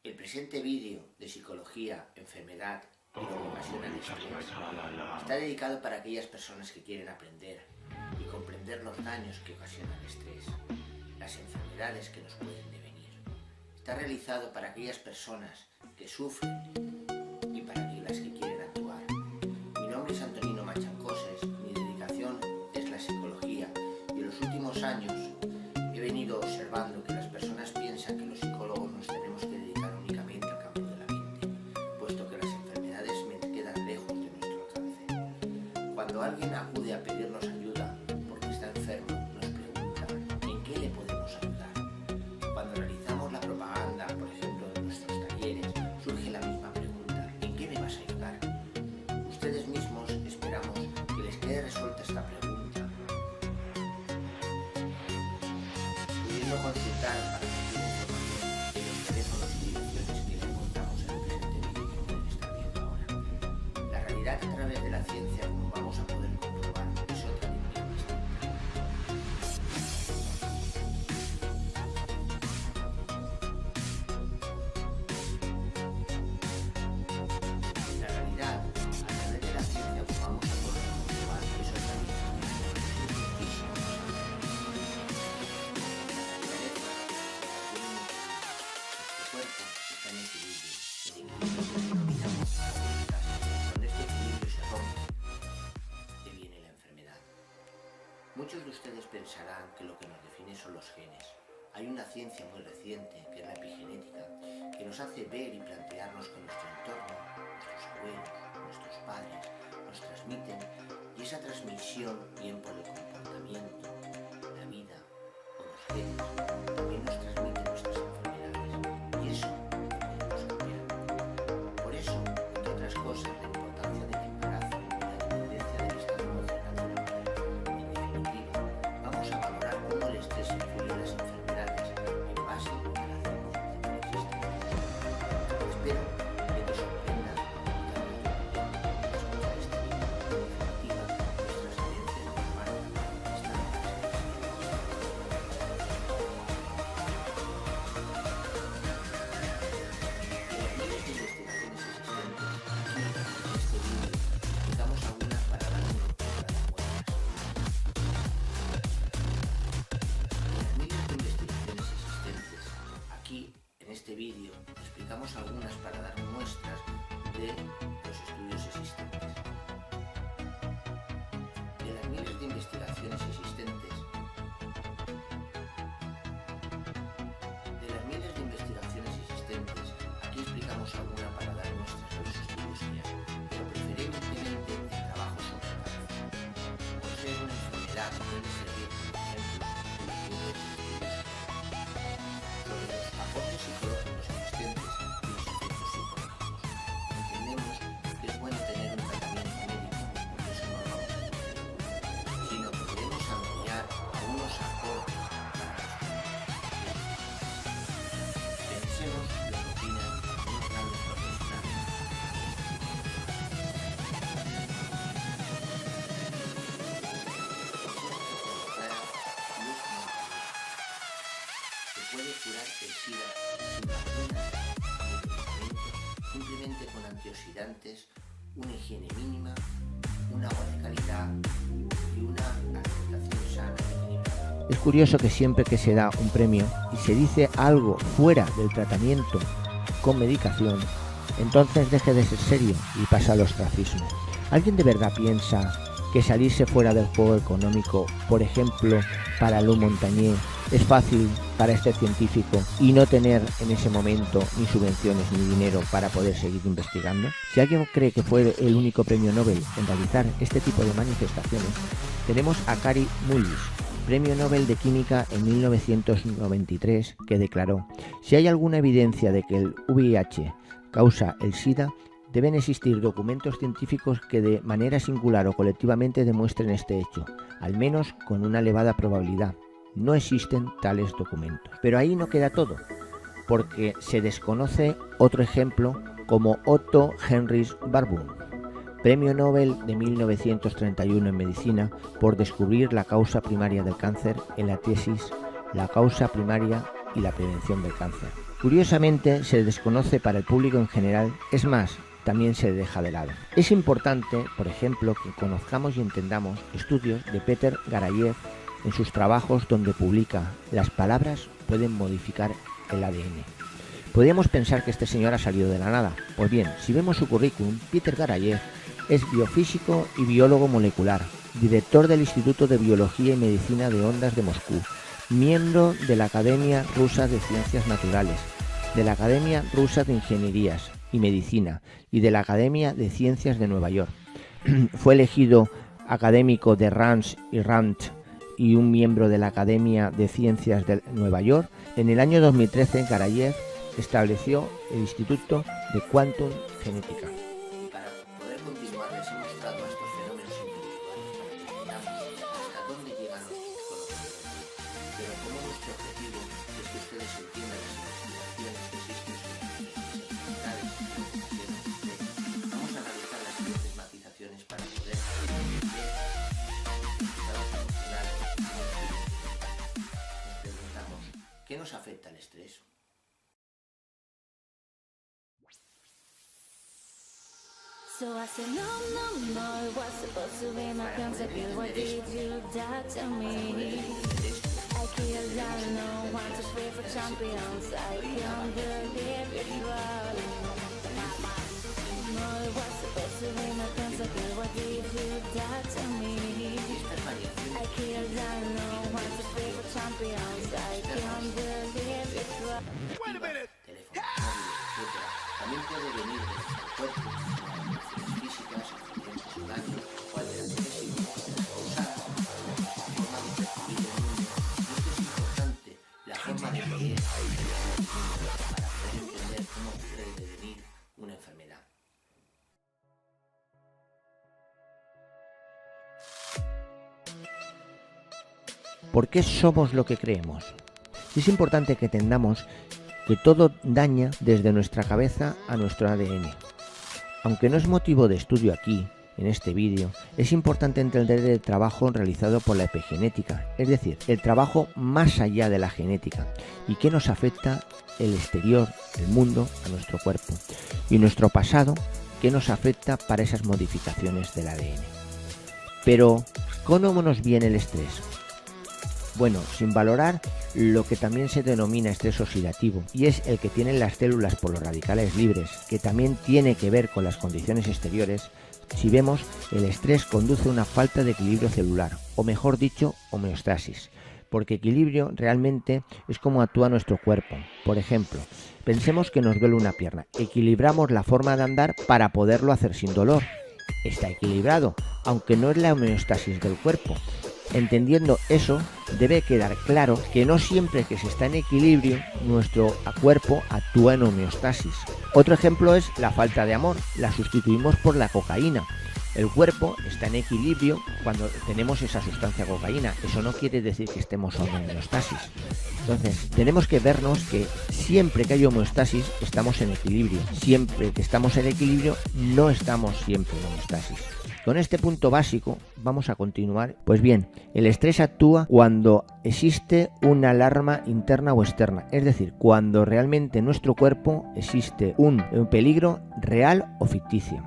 El presente vídeo de psicología, enfermedad y lo que ocasiona el estrés está dedicado para aquellas personas que quieren aprender y comprender los daños que ocasiona el estrés, las enfermedades que nos pueden devenir. Está realizado para aquellas personas que sufren y para las que quieren actuar. Mi nombre es Antonino Machancoses, mi dedicación es la psicología y en los últimos años he venido observando que las personas piensan que los psicólogos nos tenemos que dedicar únicamente al campo de la mente, puesto que las enfermedades quedan lejos de nuestro alcance. Cuando alguien acude a pedirnos ayuda porque está enfermo, nos pregunta ¿en qué le podemos ayudar? Cuando realizamos la propaganda, por ejemplo, de nuestros talleres, surge la misma pregunta: ¿en qué me vas a ayudar? Ustedes mismos esperamos que les quede resuelta esta pregunta, pudiendo consultar para cualquier información en los teléfonos y direcciones que les contamos en el presente vídeo que pueden estar viendo ahora. La realidad a través de la ciencia, como vamos a poder comprobar, es otra dimensión distinta. La realidad a través de la ciencia, como vamos a poder comprobar, es otra dimensión distinta. Cuerpo está en equilibrio. El equilibrio que denominamos homeostasis. Cuando este equilibrio se rompe, te viene la enfermedad. Muchos de ustedes pensarán que lo que nos define son los genes. Hay una ciencia muy reciente, que es la epigenética, que nos hace ver y plantearnos que nuestro entorno, nuestros abuelos, nuestros padres, nos transmiten, y esa transmisión, bien por el comportamiento, la vida o los genes, también nos transmite nuestras enfermedades. Y eso lo podemos cambiar. Por eso, entre otras cosas, la importancia del embarazo y la dependencia del estado emocional de la madre. En definitiva, vamos a valorar cómo el estrés influye en las enfermedades en base a la ciencia que existe. Espero que te sorprenda y también escuchar este vídeo. En definitiva, nuestras creencias nos marcan esta Aquí, en este vídeo, explicamos algunas para dar muestras de los estudios existentes. De las miles de investigaciones existentes, aquí explicamos alguna para dar muestras de los estudios que hay, pero preferentemente el trabajo sobre la cabeza. Por ser una enfermedad, puede servir como ejemplo de los estudios sobre los aportes psicológicos existentes y los efectos psicológicos. Entendemos que es bueno tener un tratamiento médico, por eso no lo vamos a hacer, sino que queremos ampliar a unos aportes para los pensemos lo que opinan unos grandes profesionales. Se puede curar el SIDA sin vacunas ni medicamentos, simplemente con antioxidantes, una higiene mínima, un agua de calidad y una alimentación sana y equilibrada. Es curioso que siempre que se da un premio y se dice algo fuera del tratamiento con medicación, entonces deje de ser serio y pasa al ostracismo. ¿Alguien de verdad piensa que salirse fuera del juego económico, por ejemplo, para Lou Montagnier, es fácil para este científico y no tener en ese momento ni subvenciones ni dinero para poder seguir investigando? Si alguien cree que fue el único premio Nobel en realizar este tipo de manifestaciones, tenemos a Kary Mullis, Premio Nobel de Química en 1993, que declaró: si hay alguna evidencia de que el VIH causa el SIDA, deben existir documentos científicos que de manera singular o colectivamente demuestren este hecho, al menos con una elevada probabilidad. No existen tales documentos. Pero ahí no queda todo, porque se desconoce otro ejemplo como Otto Heinrich Warburg, Premio Nobel de 1931 en Medicina por descubrir la causa primaria del cáncer en la tesis La causa primaria y la prevención del cáncer. Curiosamente, se desconoce para el público en general, es más, también se deja de lado. Es importante, por ejemplo, que conozcamos y entendamos estudios de Peter Garayev en sus trabajos donde publica "Las palabras pueden modificar el ADN". Podríamos pensar que este señor ha salido de la nada. Pues bien, si vemos su currículum, Peter Garayev es biofísico y biólogo molecular, director del Instituto de Biología y Medicina de Ondas de Moscú, miembro de la Academia Rusa de Ciencias Naturales, de la Academia Rusa de Ingenierías y Medicina y de la Academia de Ciencias de Nueva York. Fue elegido académico de Rand y un miembro de la Academia de Ciencias de Nueva York. En el año 2013, Garayev estableció el Instituto de Quantum Genética. Y para poder continuar les he mostrado a estos fenómenos intelectuales para que entendamos hasta dónde llegan nuestros conocimientos. Pero como nuestro objetivo es que ustedes entiendan las investigaciones que existen sobre las enfermedades y lo que quieren ustedes, vamos a realizar las siguientes matizaciones para poder entender estados emocionales y energéticos. Nos preguntamos, ¿qué nos afecta el estrés? So I said, no, it was supposed to be my principle. What did you do to me? I killed, I know, 1, 2, 3 for champions. I can't believe it was. No, it was supposed to be my principle. What did you do to me? I killed, I know, 1, 2, 3 for champions. I can't believe it was. Wait a minute. Teléfono, móvil, etc. También puede venir de nuestro cuerpo, físicas, accidentes o daños o alteraciones psicológicas causadas por nuestra forma de percibir el mundo. Y esto es importante, la forma de leer para poder entender cómo puede devenir una enfermedad. ¿Por qué somos lo que creemos? Es importante que entendamos que todo daña desde nuestra cabeza a nuestro ADN. Aunque no es motivo de estudio aquí, en este vídeo, es importante entender el trabajo realizado por la epigenética, es decir, el trabajo más allá de la genética y que nos afecta el exterior, el mundo, a nuestro cuerpo, y nuestro pasado, que nos afecta para esas modificaciones del ADN. Pero, ¿cómo nos viene el estrés? Bueno, sin valorar lo que también se denomina estrés oxidativo, y es el que tienen las células por los radicales libres, que también tiene que ver con las condiciones exteriores. Si vemos, el estrés conduce a una falta de equilibrio celular, o mejor dicho, homeostasis, porque equilibrio realmente es como actúa nuestro cuerpo. Por ejemplo, pensemos que nos duele una pierna, equilibramos la forma de andar para poderlo hacer sin dolor. Está equilibrado, aunque no es la homeostasis del cuerpo. Entendiendo eso, debe quedar claro que no siempre que se está en equilibrio, nuestro cuerpo actúa en homeostasis. Otro ejemplo es la falta de amor, la sustituimos por la cocaína. El cuerpo está en equilibrio cuando tenemos esa sustancia cocaína, eso no quiere decir que estemos en homeostasis. Entonces, tenemos que vernos que siempre que hay homeostasis estamos en equilibrio, siempre que estamos en equilibrio no estamos siempre en homeostasis. Con este punto básico vamos a continuar. Pues bien, el estrés actúa cuando existe una alarma interna o externa, es decir, cuando realmente en nuestro cuerpo existe un peligro real o ficticio.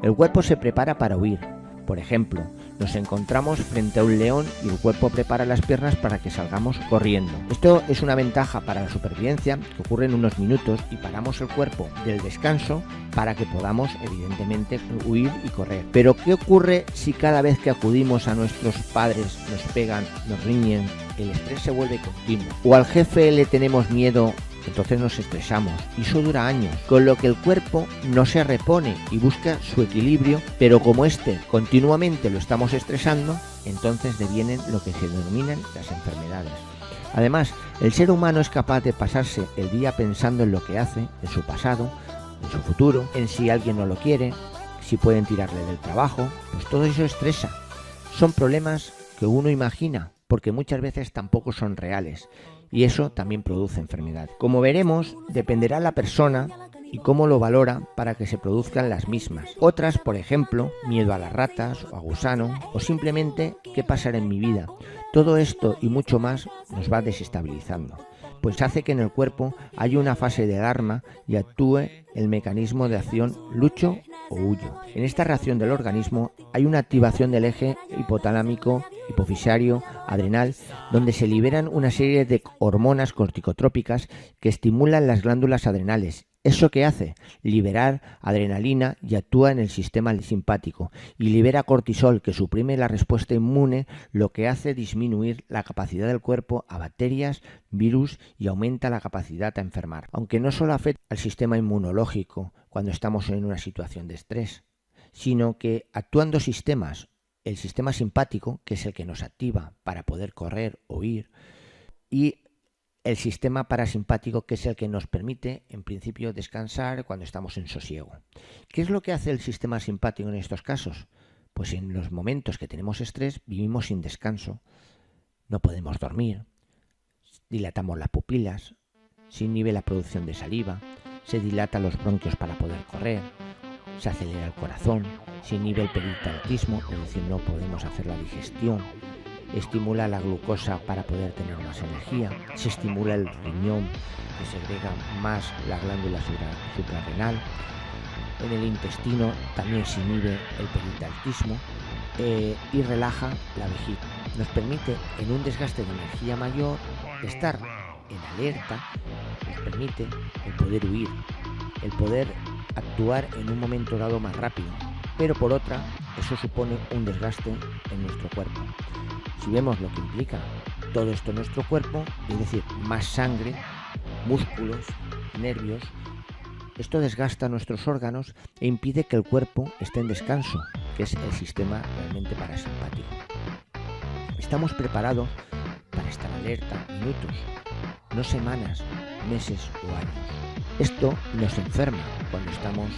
El cuerpo se prepara para huir. Por ejemplo, nos encontramos frente a un león y el cuerpo prepara las piernas para que salgamos corriendo. Esto es una ventaja para la supervivencia que ocurre en unos minutos y paramos el cuerpo del descanso para que podamos evidentemente huir y correr. Pero ¿qué ocurre si cada vez que acudimos a nuestros padres nos pegan, nos riñen? El estrés se vuelve continuo. O al jefe le tenemos miedo, entonces nos estresamos y eso dura años, con lo que el cuerpo no se repone y busca su equilibrio, pero como continuamente lo estamos estresando, entonces devienen lo que se denominan las enfermedades. Además, el ser humano es capaz de pasarse el día pensando en lo que hace, en su pasado, en su futuro, en si alguien no lo quiere, si pueden tirarle del trabajo, pues todo eso estresa. Son problemas que uno imagina, porque muchas veces tampoco son reales. Y eso también produce enfermedad. Como veremos, dependerá la persona y cómo lo valora para que se produzcan las mismas. Otras, por ejemplo, miedo a las ratas o a gusano, o simplemente qué pasará en mi vida. Todo esto y mucho más nos va desestabilizando. pues hace que en el cuerpo haya una fase de alarma y actúe el mecanismo de acción lucho o huyo. En esta reacción del organismo hay una activación del eje hipotalámico, hipofisario, adrenal, donde se liberan una serie de hormonas corticotrópicas que estimulan las glándulas adrenales. ¿Eso qué hace? Liberar adrenalina y actúa en el sistema simpático y libera cortisol que suprime la respuesta inmune, lo que hace disminuir la capacidad del cuerpo a bacterias, virus y aumenta la capacidad a enfermar. Aunque no solo afecta al sistema inmunológico cuando estamos en una situación de estrés, sino que actúan dos sistemas, el sistema simpático, que es el que nos activa para poder correr o huir, y el sistema parasimpático, que es el que nos permite, en principio, descansar cuando estamos en sosiego. ¿Qué es lo que hace el sistema simpático en estos casos? Pues en los momentos que tenemos estrés vivimos sin descanso, no podemos dormir, dilatamos las pupilas, se inhibe la producción de saliva, se dilatan los bronquios para poder correr, se acelera el corazón, se inhibe el peritaltismo, es decir, no podemos hacer la digestión, estimula la glucosa para poder tener más energía, se estimula el riñón, que segrega más la glándula suprarrenal, en el intestino también se inhibe el peritaltismo y relaja la vejiga. Nos permite, en un desgaste de energía mayor, estar en alerta, nos permite el poder huir, el poder actuar en un momento dado más rápido, pero por otra, eso supone un desgaste en nuestro cuerpo. Si vemos lo que implica todo esto en nuestro cuerpo, es decir, más sangre, músculos, nervios, esto desgasta nuestros órganos e impide que el cuerpo esté en descanso, que es el sistema realmente parasimpático. Estamos preparados para estar alerta minutos, no semanas, meses o años. Esto nos enferma cuando estamos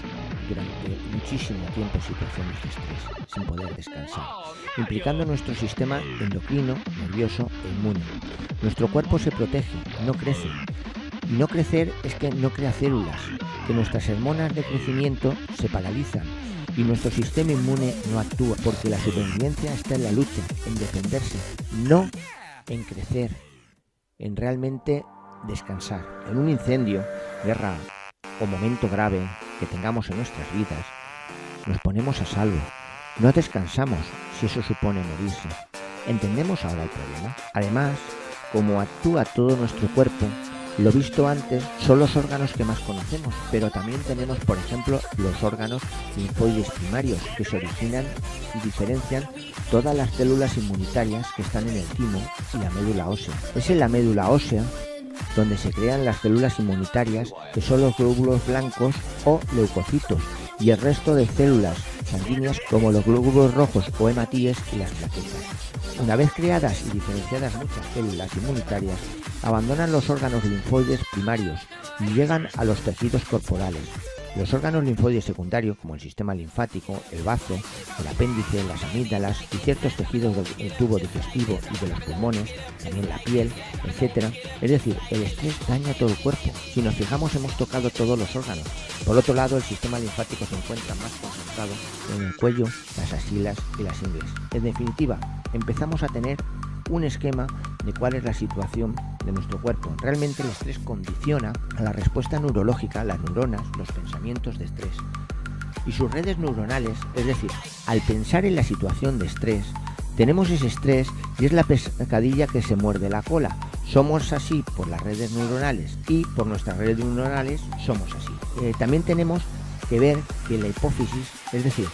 durante muchísimo tiempo en situaciones de estrés, sin poder descansar, implicando nuestro sistema endocrino, nervioso e inmune. Nuestro cuerpo se protege, no crece. Y no crecer es que no crea células, que nuestras hormonas de crecimiento se paralizan y nuestro sistema inmune no actúa, porque la supervivencia está en la lucha, en defenderse, no en crecer, en realmente descansar. En un incendio, guerra o momento grave que tengamos en nuestras vidas, nos ponemos a salvo, no descansamos si eso supone morirse. ¿Entendemos ahora el problema? Además, como actúa todo nuestro cuerpo, lo visto antes son los órganos que más conocemos, pero también tenemos, por ejemplo, los órganos linfoides primarios, que se originan y diferencian todas las células inmunitarias que están en el timo y la médula ósea. Es en la médula ósea donde se crean las células inmunitarias, que son los glóbulos blancos o leucocitos, y el resto de células sanguíneas como los glóbulos rojos o hematíes y las plaquetas. Una vez creadas y diferenciadas muchas células inmunitarias, abandonan los órganos linfoides primarios y llegan a los tejidos corporales. Los órganos linfoides secundarios, como el sistema linfático, el bazo, el apéndice, las amígdalas y ciertos tejidos del tubo digestivo y de los pulmones, también la piel, etc. Es decir, el estrés daña todo el cuerpo. Si nos fijamos, hemos tocado todos los órganos. Por otro lado, el sistema linfático se encuentra más concentrado en el cuello, las axilas y las ingles. En definitiva, empezamos a tener un esquema de cuál es la situación de nuestro cuerpo. Realmente el estrés condiciona a la respuesta neurológica, las neuronas, los pensamientos de estrés y sus redes neuronales. Es decir, al pensar en la situación de estrés, tenemos ese estrés y es la pescadilla que se muerde la cola. Somos así por las redes neuronales y por nuestras redes neuronales somos así. También tenemos que ver que la hipófisis, es decir,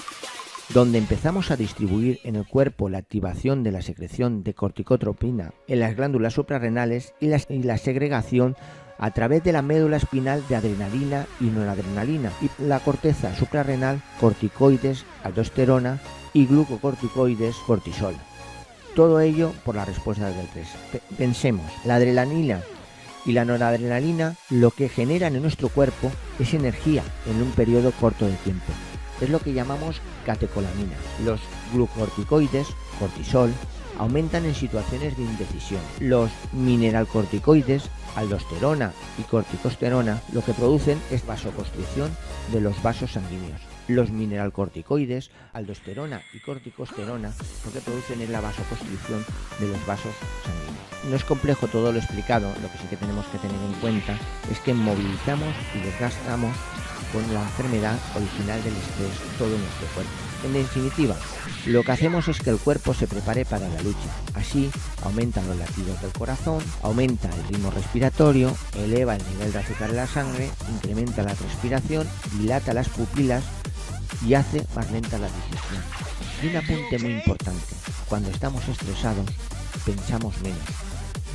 donde empezamos a distribuir en el cuerpo la activación de la secreción de corticotropina en las glándulas suprarrenales y la segregación a través de la médula espinal de adrenalina y noradrenalina, y la corteza suprarrenal, corticoides, aldosterona y glucocorticoides, cortisol. Todo ello por la respuesta del estrés. Pensemos, la adrenalina y la noradrenalina lo que generan en nuestro cuerpo es energía en un periodo corto de tiempo. Es lo que llamamos catecolamina. Los glucocorticoides, cortisol, aumentan en situaciones de indecisión. Los mineralcorticoides, aldosterona y corticosterona, lo que producen es vasoconstricción de los vasos sanguíneos. Los mineralcorticoides, aldosterona y corticosterona, lo que producen es la vasoconstricción de los vasos sanguíneos. No es complejo todo lo explicado, lo que sí que tenemos que tener en cuenta es que movilizamos y desgastamos con la enfermedad original del estrés todo nuestro cuerpo. En definitiva, lo que hacemos es que el cuerpo se prepare para la lucha. Así, aumentan los latidos del corazón, aumenta el ritmo respiratorio, eleva el nivel de azúcar en la sangre, incrementa la respiración, dilata las pupilas y hace más lenta la digestión. Y un apunte muy importante: cuando estamos estresados, pensamos menos.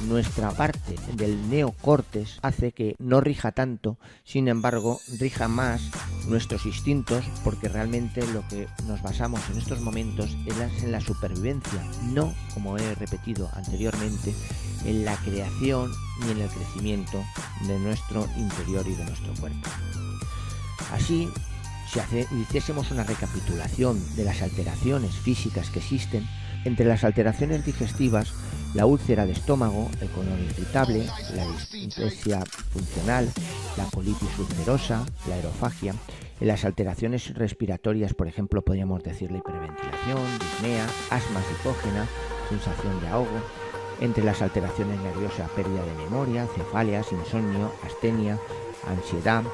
Nuestra parte del neocortes hace que no rija tanto, sin embargo, rija más nuestros instintos, porque realmente lo que nos basamos en estos momentos es en la supervivencia, no, como he repetido anteriormente, en la creación ni en el crecimiento de nuestro interior y de nuestro cuerpo. Así, si hiciésemos una recapitulación de las alteraciones físicas que existen, entre las alteraciones digestivas, la úlcera de estómago, el colon irritable, la dislexia funcional, la colitis ulcerosa, la aerofagia. En las alteraciones respiratorias, por ejemplo, podríamos decir la hiperventilación, disnea, asma psicógena, sensación de ahogo. Entre las alteraciones nerviosas, pérdida de memoria, cefaleas, insomnio, astenia, ansiedad,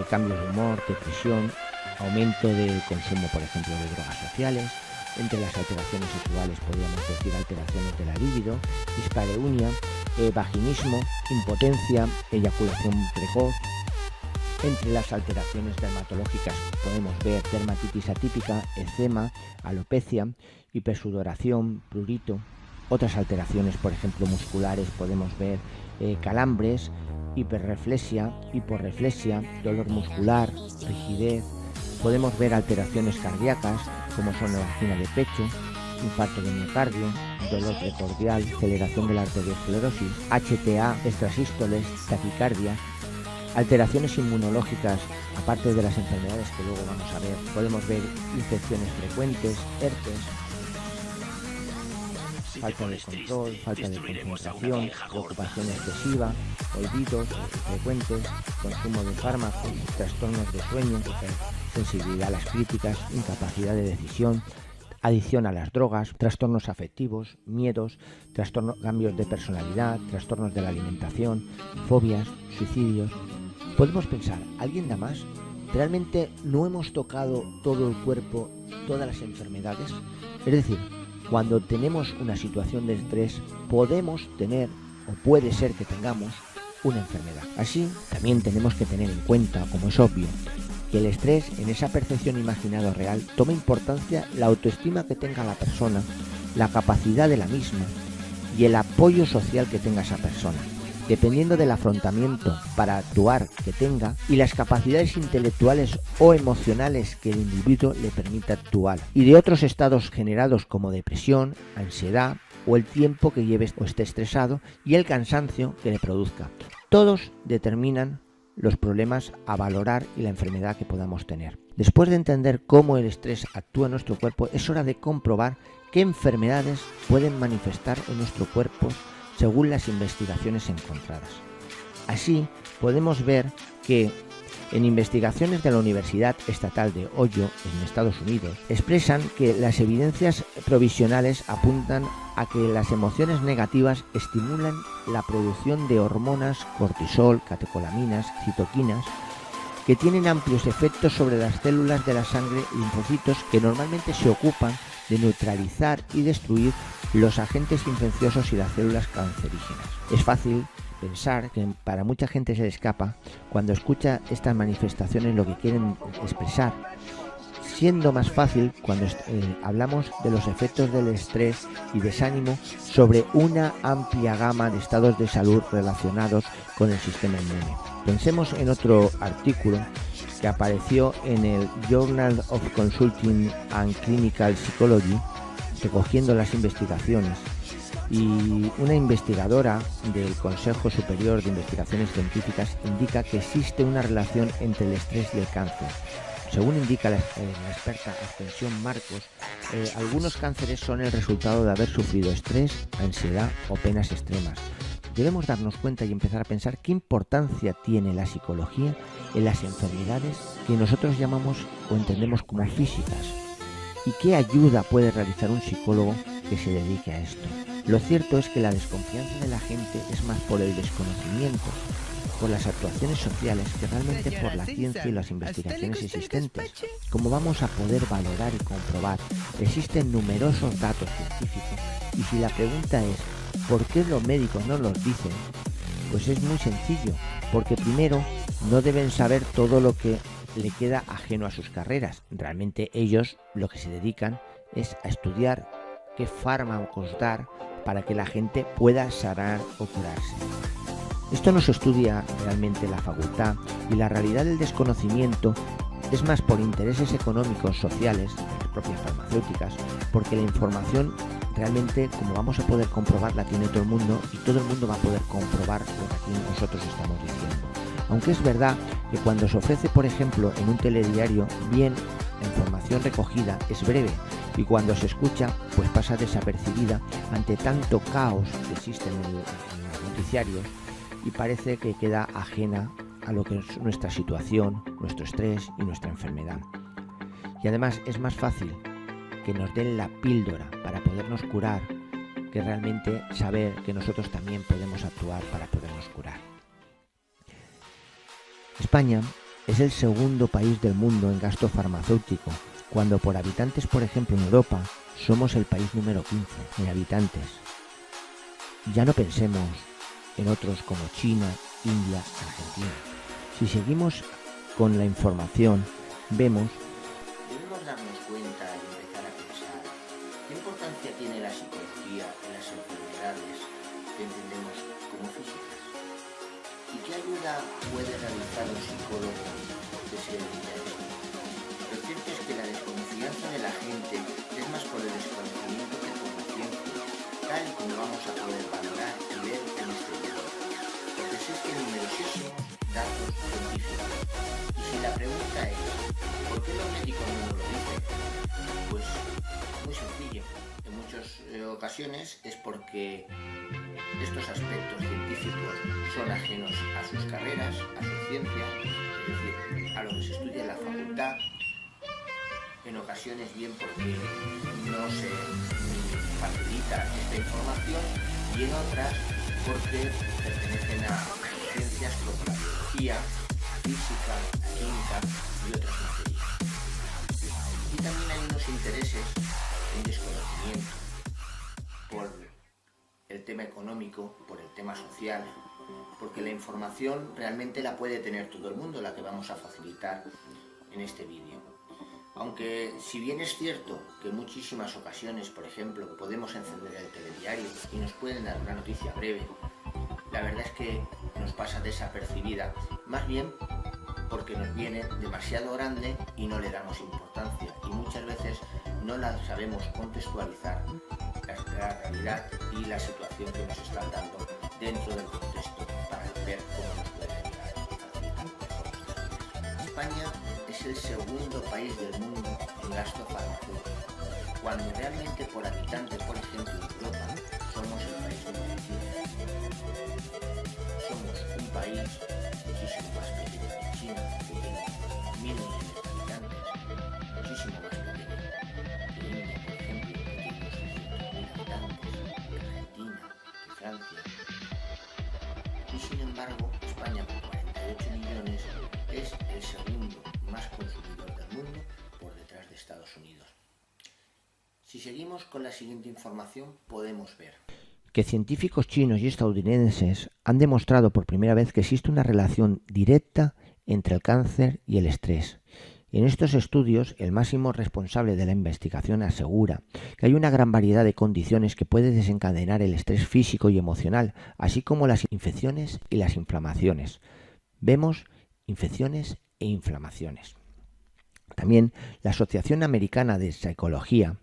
cambios de humor, depresión, aumento del consumo, por ejemplo, de drogas sociales. Entre las alteraciones sexuales podríamos decir alteraciones de la libido, dispareunia, vaginismo, impotencia, eyaculación precoz. Entre las alteraciones dermatológicas podemos ver dermatitis atípica, eczema, alopecia, hipersudoración, prurito. Otras alteraciones, por ejemplo, musculares, podemos ver calambres, hiperreflexia, hiporreflexia, dolor muscular, rigidez. Podemos ver alteraciones cardíacas, como son la angina de pecho, infarto de miocardio, dolor precordial, aceleración de la arteriosclerosis, HTA, extrasístoles, taquicardia. Alteraciones inmunológicas, aparte de las enfermedades que luego vamos a ver, podemos ver infecciones frecuentes, herpes, falta de control, falta de concentración, preocupación excesiva, olvidos frecuentes, consumo de fármacos, trastornos de sueño, sensibilidad a las críticas, incapacidad de decisión, adicción a las drogas, trastornos afectivos, miedos, cambios de personalidad, trastornos de la alimentación, fobias, suicidios. Podemos pensar, ¿alguien da más? ¿Realmente no hemos tocado todo el cuerpo, todas las enfermedades? Es decir, cuando tenemos una situación de estrés, podemos tener, o puede ser que tengamos, una enfermedad. Así, también tenemos que tener en cuenta, como es obvio, que el estrés, en esa percepción imaginada o real, toma importancia la autoestima que tenga la persona, la capacidad de la misma y el apoyo social que tenga esa persona, dependiendo del afrontamiento para actuar que tenga y las capacidades intelectuales o emocionales que el individuo le permita actuar, y de otros estados generados como depresión, ansiedad o el tiempo que lleve o esté estresado y el cansancio que le produzca. Todos determinan los problemas a valorar y la enfermedad que podamos tener. Después de entender cómo el estrés actúa en nuestro cuerpo, es hora de comprobar qué enfermedades pueden manifestar en nuestro cuerpo según las investigaciones encontradas. Así, podemos ver que en investigaciones de la Universidad Estatal de Ohio, en Estados Unidos, expresan que las evidencias provisionales apuntan a que las emociones negativas estimulan la producción de hormonas, cortisol, catecolaminas, citoquinas, que tienen amplios efectos sobre las células de la sangre, linfocitos, que normalmente se ocupan de neutralizar y destruir los agentes infecciosos y las células cancerígenas. Es fácil pensar que para mucha gente se le escapa cuando escucha estas manifestaciones lo que quieren expresar, siendo más fácil cuando hablamos de los efectos del estrés y desánimo sobre una amplia gama de estados de salud relacionados con el sistema inmune. Pensemos en otro artículo que apareció en el Journal of Consulting and Clinical Psychology, recogiendo las investigaciones, y una investigadora del Consejo Superior de Investigaciones Científicas indica que existe una relación entre el estrés y el cáncer. Según indica la experta Ascensión Marcos, algunos cánceres son el resultado de haber sufrido estrés, ansiedad o penas extremas. Debemos darnos cuenta y empezar a pensar qué importancia tiene la psicología en las enfermedades que nosotros llamamos o entendemos como físicas, y qué ayuda puede realizar un psicólogo que se dedique a esto. Lo cierto es que la desconfianza de la gente es más por el desconocimiento, por las actuaciones sociales, que realmente por la ciencia y las investigaciones existentes. Como vamos a poder valorar y comprobar, existen numerosos datos científicos, y si la pregunta es ¿por qué los médicos no los dicen? Pues es muy sencillo, porque primero no deben saber todo lo que le queda ajeno a sus carreras. Realmente ellos lo que se dedican es a estudiar qué fármacos dar para que la gente pueda sanar o curarse. Esto no se estudia realmente en la facultad, y la realidad del desconocimiento es más por intereses económicos, sociales, de las propias farmacéuticas, porque la información realmente, como vamos a poder comprobar, la tiene todo el mundo, y todo el mundo va a poder comprobar lo que aquí nosotros estamos diciendo. Aunque es verdad que cuando se ofrece, por ejemplo, en un telediario, bien, la información recogida es breve, y cuando se escucha, pues pasa desapercibida ante tanto caos que existe en los noticiarios, y parece que queda ajena a lo que es nuestra situación, nuestro estrés y nuestra enfermedad. Y además es más fácil que nos den la píldora para podernos curar que realmente saber que nosotros también podemos actuar para podernos curar. España es el segundo país del mundo en gasto farmacéutico, cuando por habitantes, por ejemplo, en Europa somos el país número 15 en habitantes. Ya no pensemos en otros como China, India, Argentina. Si seguimos con la información, vemos debemos darnos cuenta y empezar a pensar qué importancia tiene la psicología en las enfermedades que entendemos como físicas y qué ayuda puede realizar un psicólogo que se dedique a esto. Lo cierto es que la desconfianza de la gente es más por el desconocimiento que por la ciencia, tal y como vamos a poder valorar y ver en este video, porque existen numerosísimos datos científicos. Y si la pregunta es ¿por qué los médicos no nos lo dicen? Pues muy sencillo. En muchas ocasiones es porque estos aspectos científicos son ajenos a sus carreras, a su ciencia, es decir, a lo que se estudia en la facultad. En ocasiones bien porque no se facilita esta información, y en otras porque pertenecen a ciencias como la biología, física, química y otras materias. Y también hay unos intereses en desconocimiento por el tema económico, por el tema social, porque la información realmente la puede tener todo el mundo, la que vamos a facilitar en este vídeo. Aunque si bien es cierto que en muchísimas ocasiones, por ejemplo, podemos encender el telediario y nos pueden dar una noticia breve, la verdad es que nos pasa desapercibida, más bien porque nos viene demasiado grande y no le damos importancia, y muchas veces no la sabemos contextualizar la realidad y la situación que nos están dando dentro del contexto para ver cómo nos puede ayudar y facilitar. España es el segundo país del mundo en gasto farmacéutico, cuando realmente por habitante, por ejemplo, en Europa, somos el país número 15. Somos un país muchísimo más pequeño que China, que tiene 1.000 millones de habitantes, muchísimo más pequeño que India, por ejemplo, que tiene unos 600.000 habitantes, que Argentina, que Francia. Y sin embargo, España con 48 millones es el segundo más consumidor del mundo, por detrás de Estados Unidos. Si seguimos con la siguiente información, podemos ver que científicos chinos y estadounidenses han demostrado por primera vez que existe una relación directa entre el cáncer y el estrés. En estos estudios, el máximo responsable de la investigación asegura que hay una gran variedad de condiciones que puede desencadenar el estrés físico y emocional, así como las infecciones y las inflamaciones. Vemos infecciones e inflamaciones. También la Asociación Americana de Psicología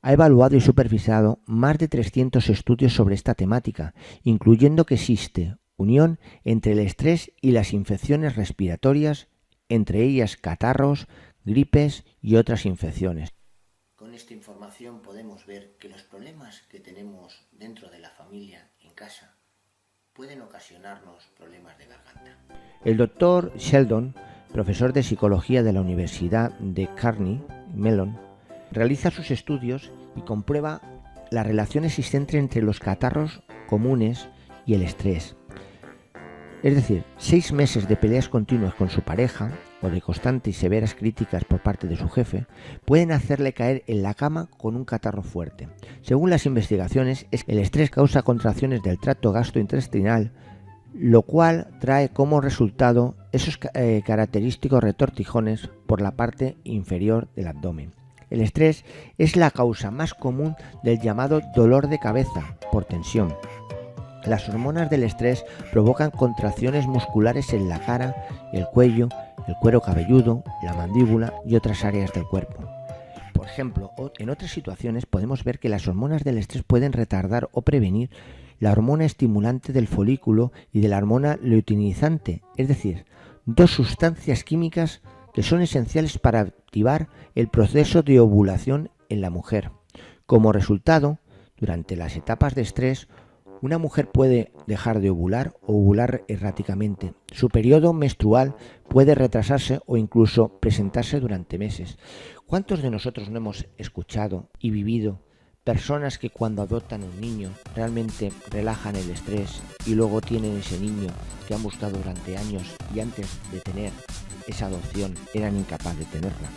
ha evaluado y supervisado más de 300 estudios sobre esta temática, incluyendo que existe unión entre el estrés y las infecciones respiratorias, entre ellas catarros, gripes y otras infecciones. Con esta información podemos ver que los problemas que tenemos dentro de la familia, en casa, pueden ocasionarnos problemas de garganta. El doctor Sheldon, profesor de psicología de la Universidad de Carnegie Mellon, realiza sus estudios y comprueba la relación existente entre los catarros comunes y el estrés. Es decir, 6 meses de peleas continuas con su pareja o de constantes y severas críticas por parte de su jefe pueden hacerle caer en la cama con un catarro fuerte. Según las investigaciones, el estrés causa contracciones del tracto gastrointestinal, lo cual trae como resultado esos característicos retortijones por la parte inferior del abdomen. El estrés es la causa más común del llamado dolor de cabeza por tensión. Las hormonas del estrés provocan contracciones musculares en la cara, el cuello, el cuero cabelludo, la mandíbula y otras áreas del cuerpo. Por ejemplo, en otras situaciones podemos ver que las hormonas del estrés pueden retardar o prevenir la hormona estimulante del folículo y de la hormona luteinizante, es decir, 2 sustancias químicas que son esenciales para activar el proceso de ovulación en la mujer. Como resultado, durante las etapas de estrés, una mujer puede dejar de ovular o ovular erráticamente. Su periodo menstrual puede retrasarse o incluso presentarse durante meses. ¿Cuántos de nosotros no hemos escuchado y vivido personas que cuando adoptan un niño realmente relajan el estrés y luego tienen ese niño que han buscado durante años y antes de tener esa adopción eran incapaces de tenerla?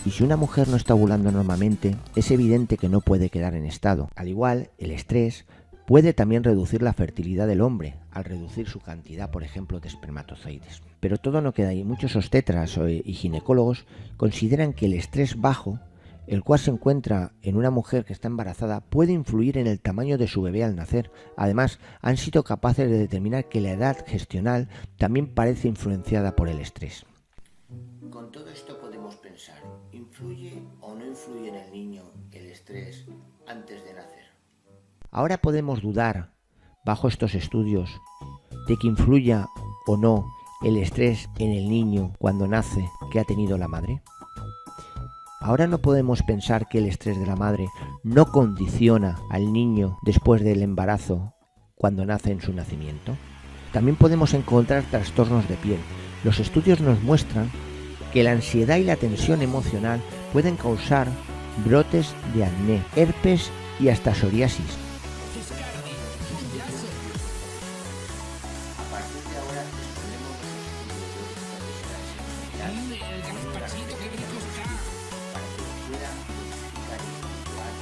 Y si una mujer no está ovulando normalmente, es evidente que no puede quedar en estado. Al igual, el estrés puede también reducir la fertilidad del hombre, al reducir su cantidad, por ejemplo, de espermatozoides. Pero todo no queda ahí. Muchos obstetras y ginecólogos consideran que el estrés bajo, el cual se encuentra en una mujer que está embarazada, puede influir en el tamaño de su bebé al nacer. Además, han sido capaces de determinar que la edad gestional también parece influenciada por el estrés. Con todo esto podemos pensar, ¿influye o no influye en el niño el estrés antes de nacer? Ahora podemos dudar, bajo estos estudios, de que influya o no el estrés en el niño cuando nace que ha tenido la madre. Ahora no podemos pensar que el estrés de la madre no condiciona al niño después del embarazo cuando nace en su nacimiento. También podemos encontrar trastornos de piel. Los estudios nos muestran que la ansiedad y la tensión emocional pueden causar brotes de acné, herpes y hasta psoriasis. A partir de ahora exponemos para que pueda justificar y controlar.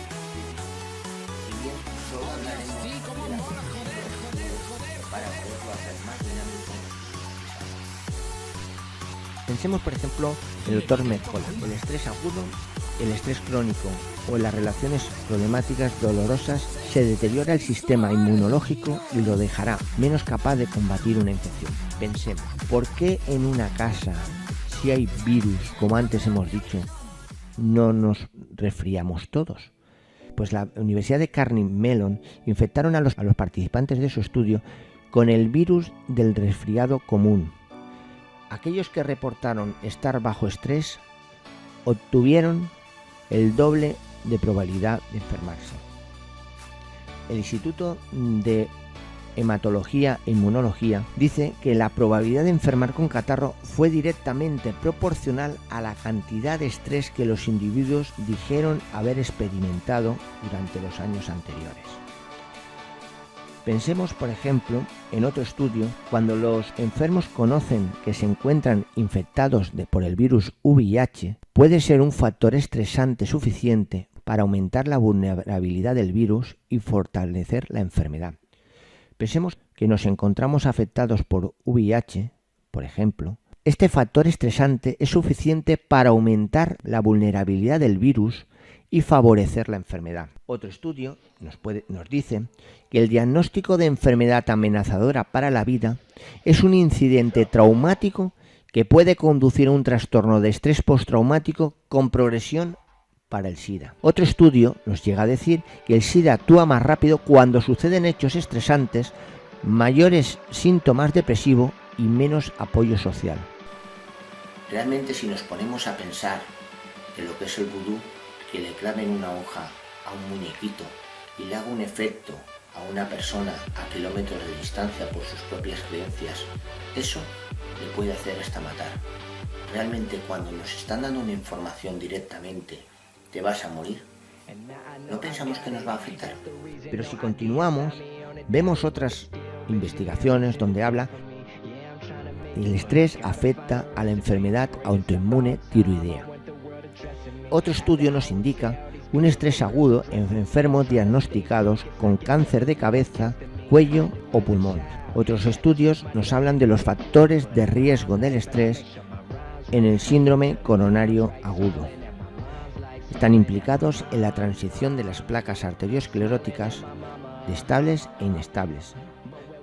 Si bien solo hablaremos de la para poderlo hacer más dinámico. Pensemos, por ejemplo, en el Dr. Mercola, el estrés agudo, el estrés crónico o en las relaciones problemáticas dolorosas se deteriora el sistema inmunológico y lo dejará menos capaz de combatir una infección. Pensemos, ¿por qué en una casa, si hay virus, como antes hemos dicho, no nos resfriamos todos? Pues la Universidad de Carnegie Mellon infectaron a los participantes de su estudio con el virus del resfriado común. Aquellos que reportaron estar bajo estrés obtuvieron el doble de probabilidad de enfermarse. El Instituto de Hematología e Inmunología dice que la probabilidad de enfermar con catarro fue directamente proporcional a la cantidad de estrés que los individuos dijeron haber experimentado durante los años anteriores. Pensemos, por ejemplo, en otro estudio, cuando los enfermos conocen que se encuentran infectados por el virus VIH, puede ser un factor estresante suficiente para aumentar la vulnerabilidad del virus y fortalecer la enfermedad. Pensemos que nos encontramos afectados por VIH, por ejemplo. Este factor estresante es suficiente para aumentar la vulnerabilidad del virus y favorecer la enfermedad. Otro estudio nos dice que el diagnóstico de enfermedad amenazadora para la vida es un incidente traumático que puede conducir a un trastorno de estrés postraumático con progresión para el SIDA. Otro estudio nos llega a decir que el SIDA actúa más rápido cuando suceden hechos estresantes, mayores síntomas depresivos y menos apoyo social. Realmente, si nos ponemos a pensar en lo que es el vudú, que le claven una hoja a un muñequito y le haga un efecto a una persona a kilómetros de distancia por sus propias creencias, eso le puede hacer hasta matar. Realmente, cuando nos están dando una información directamente, te vas a morir, No pensamos que nos va a afectar. Pero si continuamos, vemos otras investigaciones donde habla el estrés afecta a la enfermedad autoinmune tiroidea. Otro estudio nos indica un estrés agudo en enfermos diagnosticados con cáncer de cabeza, cuello o pulmón. Otros estudios nos hablan de los factores de riesgo del estrés en el síndrome coronario agudo. Están implicados en la transición de las placas arterioscleróticas de estables e inestables.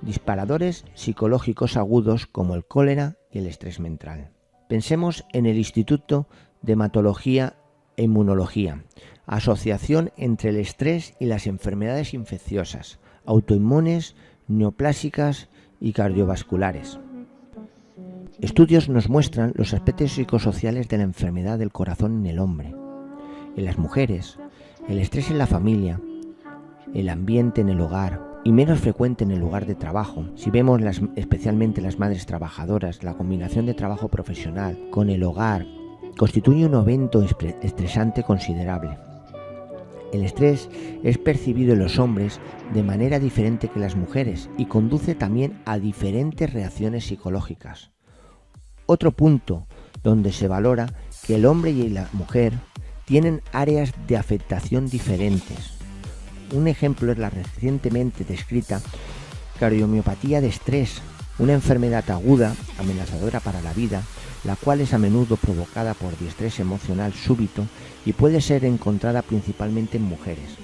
Disparadores psicológicos agudos como el cólera y el estrés mental. Pensemos en el Instituto de Hematología e Inmunología, asociación entre el estrés y las enfermedades infecciosas, autoinmunes, neoplásicas y cardiovasculares. Estudios nos muestran los aspectos psicosociales de la enfermedad del corazón en el hombre, en las mujeres, el estrés en la familia, el ambiente en el hogar y menos frecuente en el lugar de trabajo. Si vemos especialmente las madres trabajadoras, la combinación de trabajo profesional con el hogar constituye un evento estresante considerable. El estrés es percibido en los hombres de manera diferente que las mujeres y conduce también a diferentes reacciones psicológicas. Otro punto donde se valora que el hombre y la mujer tienen áreas de afectación diferentes. Un ejemplo es la recientemente descrita cardiomiopatía de estrés, una enfermedad aguda, amenazadora para la vida, la cual es a menudo provocada por estrés emocional súbito y puede ser encontrada principalmente en mujeres.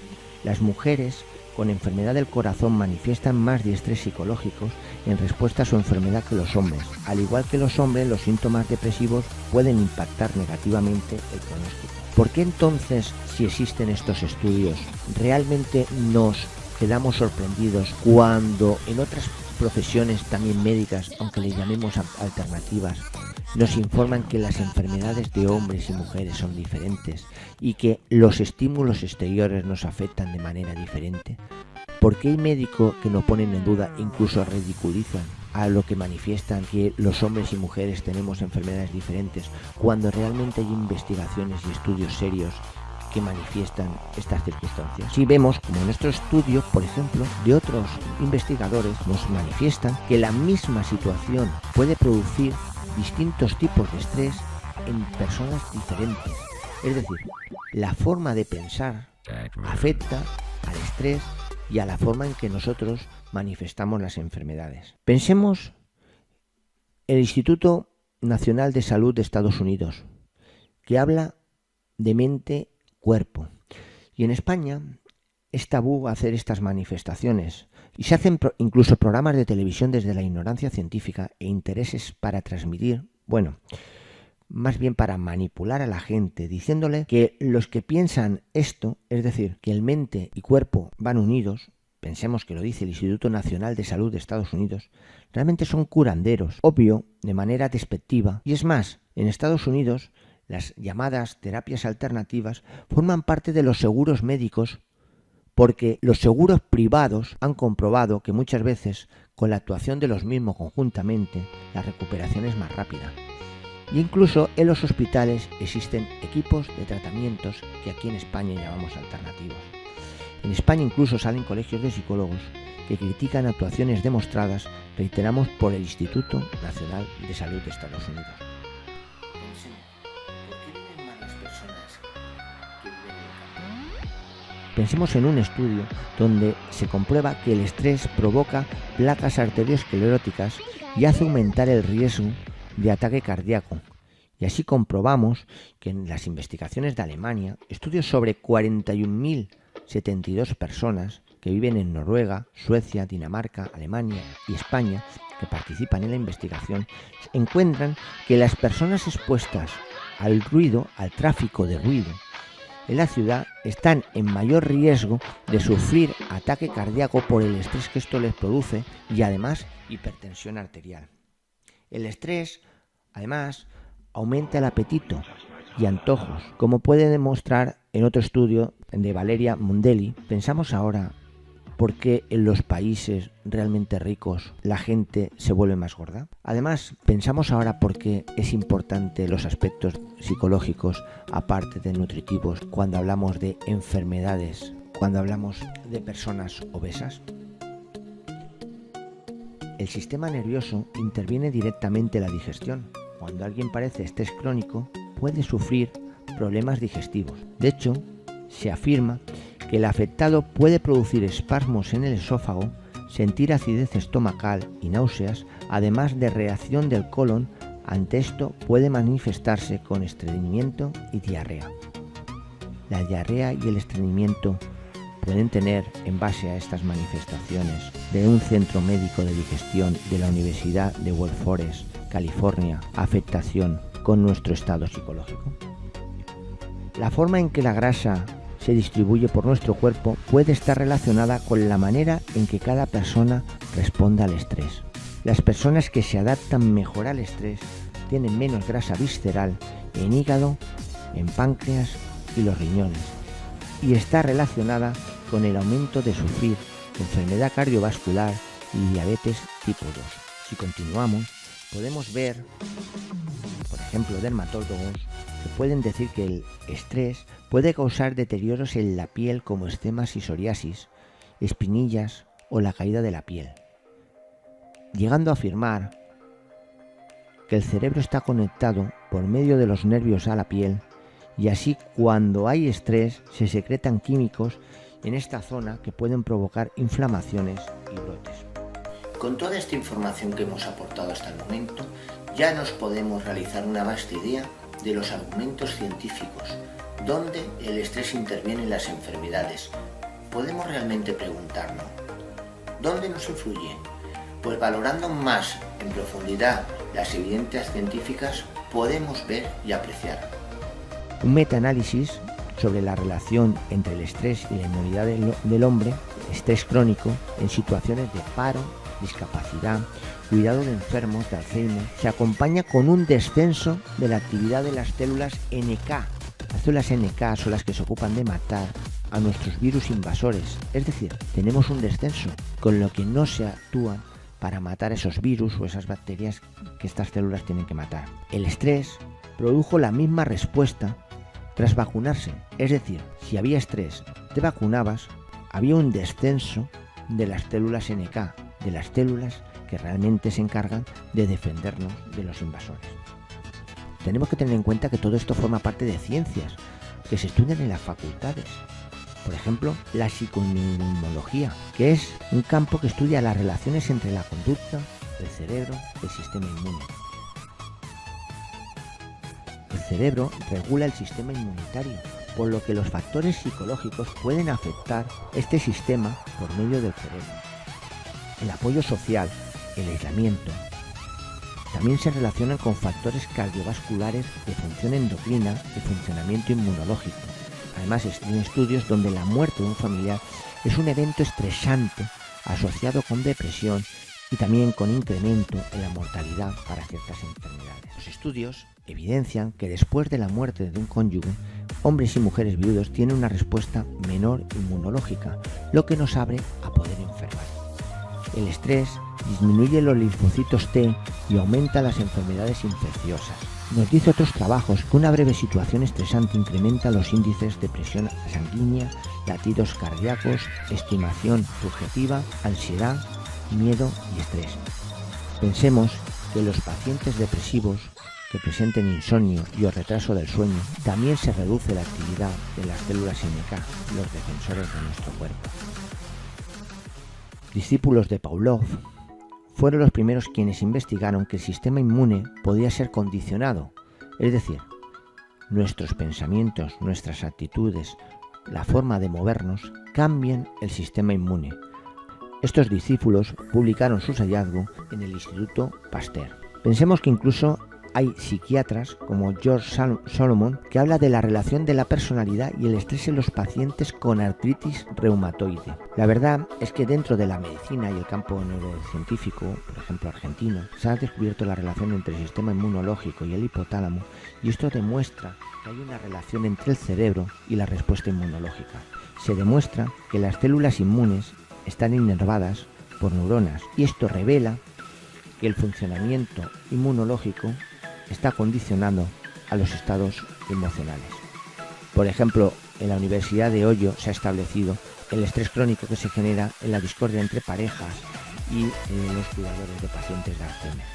Las mujeres con enfermedad del corazón manifiestan más estrés psicológicos en respuesta a su enfermedad que los hombres. Al igual que los hombres, los síntomas depresivos pueden impactar negativamente el pronóstico. ¿Por qué entonces, si existen estos estudios, realmente nos quedamos sorprendidos cuando en otras profesiones también médicas, aunque le llamemos alternativas, nos informan que las enfermedades de hombres y mujeres son diferentes y que los estímulos exteriores nos afectan de manera diferente? ¿Por qué hay médicos que no ponen en duda, incluso ridiculizan a lo que manifiestan que los hombres y mujeres tenemos enfermedades diferentes, cuando realmente hay investigaciones y estudios serios que manifiestan estas circunstancias? Si vemos, como en nuestro estudio, por ejemplo, de otros investigadores, nos manifiestan que la misma situación puede producir distintos tipos de estrés en personas diferentes. Es decir, la forma de pensar afecta al estrés y a la forma en que nosotros manifestamos las enfermedades. Pensemos en el Instituto Nacional de Salud de Estados Unidos, que habla de mente-cuerpo. Y en España es tabú hacer estas manifestaciones y se hacen incluso programas de televisión desde la ignorancia científica e intereses para transmitir, más bien para manipular a la gente, diciéndole que los que piensan esto, es decir, que el mente y cuerpo van unidos, pensemos que lo dice el Instituto Nacional de Salud de Estados Unidos, realmente son curanderos, obvio, de manera despectiva. Y es más, en Estados Unidos, las llamadas terapias alternativas forman parte de los seguros médicos, porque los seguros privados han comprobado que muchas veces, con la actuación de los mismos conjuntamente, la recuperación es más rápida. Y incluso en los hospitales existen equipos de tratamientos que aquí en España llamamos alternativos. En España incluso salen colegios de psicólogos que critican actuaciones demostradas, reiteramos, por el Instituto Nacional de Salud de Estados Unidos. Pensemos en un estudio donde se comprueba que el estrés provoca placas arterioscleróticas y hace aumentar el riesgo de ataque cardíaco. Y así comprobamos que en las investigaciones de Alemania, estudios sobre 41.072 personas que viven en Noruega, Suecia, Dinamarca, Alemania y España, que participan en la investigación, encuentran que las personas expuestas al ruido, al tráfico de ruido en la ciudad, están en mayor riesgo de sufrir ataque cardíaco por el estrés que esto les produce y además hipertensión arterial. El estrés, además, aumenta el apetito y antojos, como puede demostrar en otro estudio de Valeria Mondelli. Pensamos ahora por qué en los países realmente ricos la gente se vuelve más gorda? Además, pensamos ahora por qué es importante los aspectos psicológicos, aparte de nutritivos, cuando hablamos de enfermedades, cuando hablamos de personas obesas. El sistema nervioso interviene directamente en la digestión. Cuando alguien padece estrés crónico, puede sufrir problemas digestivos. De hecho, se afirma que el afectado puede producir espasmos en el esófago, sentir acidez estomacal y náuseas, además de reacción del colon. Ante esto puede manifestarse con estreñimiento y diarrea. La diarrea y el estreñimiento pueden tener, en base a estas manifestaciones, de un centro médico de digestión de la Universidad de Wake Forest, California, afectación con nuestro estado psicológico. La forma en que la grasa se distribuye por nuestro cuerpo puede estar relacionada con la manera en que cada persona responde al estrés. Las personas que se adaptan mejor al estrés tienen menos grasa visceral en hígado, en páncreas y los riñones, y está relacionada con el aumento de sufrir enfermedad cardiovascular y diabetes tipo 2. Si continuamos, podemos ver, por ejemplo, dermatólogos que pueden decir que el estrés puede causar deterioros en la piel como eczemas y psoriasis, espinillas o la caída de la piel, llegando a afirmar que el cerebro está conectado por medio de los nervios a la piel y así cuando hay estrés se secretan químicos en esta zona que pueden provocar inflamaciones y brotes. Con toda esta información que hemos aportado hasta el momento, ya nos podemos realizar una vasta idea de los argumentos científicos, donde el estrés interviene en las enfermedades. Podemos realmente preguntarnos, ¿dónde nos influye? Pues valorando más en profundidad las evidencias científicas, podemos ver y apreciar. Un metaanálisis sobre la relación entre el estrés y la inmunidad del hombre, estrés crónico, en situaciones de paro, discapacidad, cuidado de enfermos de Alzheimer, se acompaña con un descenso de la actividad de las células NK. Las células NK son las que se ocupan de matar a nuestros virus invasores, es decir, tenemos un descenso, con lo que no se actúan para matar esos virus o esas bacterias que estas células tienen que matar. El estrés produjo la misma respuesta tras vacunarse, es decir, si había estrés, te vacunabas, había un descenso de las células NK, de las células que realmente se encargan de defendernos de los invasores. Tenemos que tener en cuenta que todo esto forma parte de ciencias que se estudian en las facultades. Por ejemplo, la psicoinmunología, que es un campo que estudia las relaciones entre la conducta, el cerebro y el sistema inmune. El cerebro regula el sistema inmunitario, por lo que los factores psicológicos pueden afectar este sistema por medio del cerebro. El apoyo social, el aislamiento, también se relacionan con factores cardiovasculares de función endocrina y funcionamiento inmunológico. Además, existen estudios donde la muerte de un familiar es un evento estresante asociado con depresión y también con incremento en la mortalidad para ciertas enfermedades. Los estudios evidencian que después de la muerte de un cónyuge, hombres y mujeres viudos tienen una respuesta menor inmunológica, lo que nos abre a poder enfermar. El estrés disminuye los linfocitos T y aumenta las enfermedades infecciosas. Nos dice otros trabajos que una breve situación estresante incrementa los índices de presión sanguínea, latidos cardíacos, estimación subjetiva, ansiedad, miedo y estrés. Pensemos que los pacientes depresivos que presenten insomnio y o retraso del sueño, también se reduce la actividad de las células NK, los defensores de nuestro cuerpo. Discípulos de Pavlov fueron los primeros quienes investigaron que el sistema inmune podía ser condicionado, es decir, nuestros pensamientos, nuestras actitudes, la forma de movernos, cambian el sistema inmune. Estos discípulos publicaron sus hallazgos en el Instituto Pasteur. Pensemos que incluso hay psiquiatras como George Solomon que habla de la relación de la personalidad y el estrés en los pacientes con artritis reumatoide. La verdad es que dentro de la medicina y el campo neurocientífico, por ejemplo argentino, se ha descubierto la relación entre el sistema inmunológico y el hipotálamo, y esto demuestra que hay una relación entre el cerebro y la respuesta inmunológica. Se demuestra que las células inmunes están inervadas por neuronas y esto revela que el funcionamiento inmunológico está condicionado a los estados emocionales. Por ejemplo, en la Universidad de Ohio se ha establecido el estrés crónico que se genera en la discordia entre parejas y los cuidadores de pacientes de Alzheimer.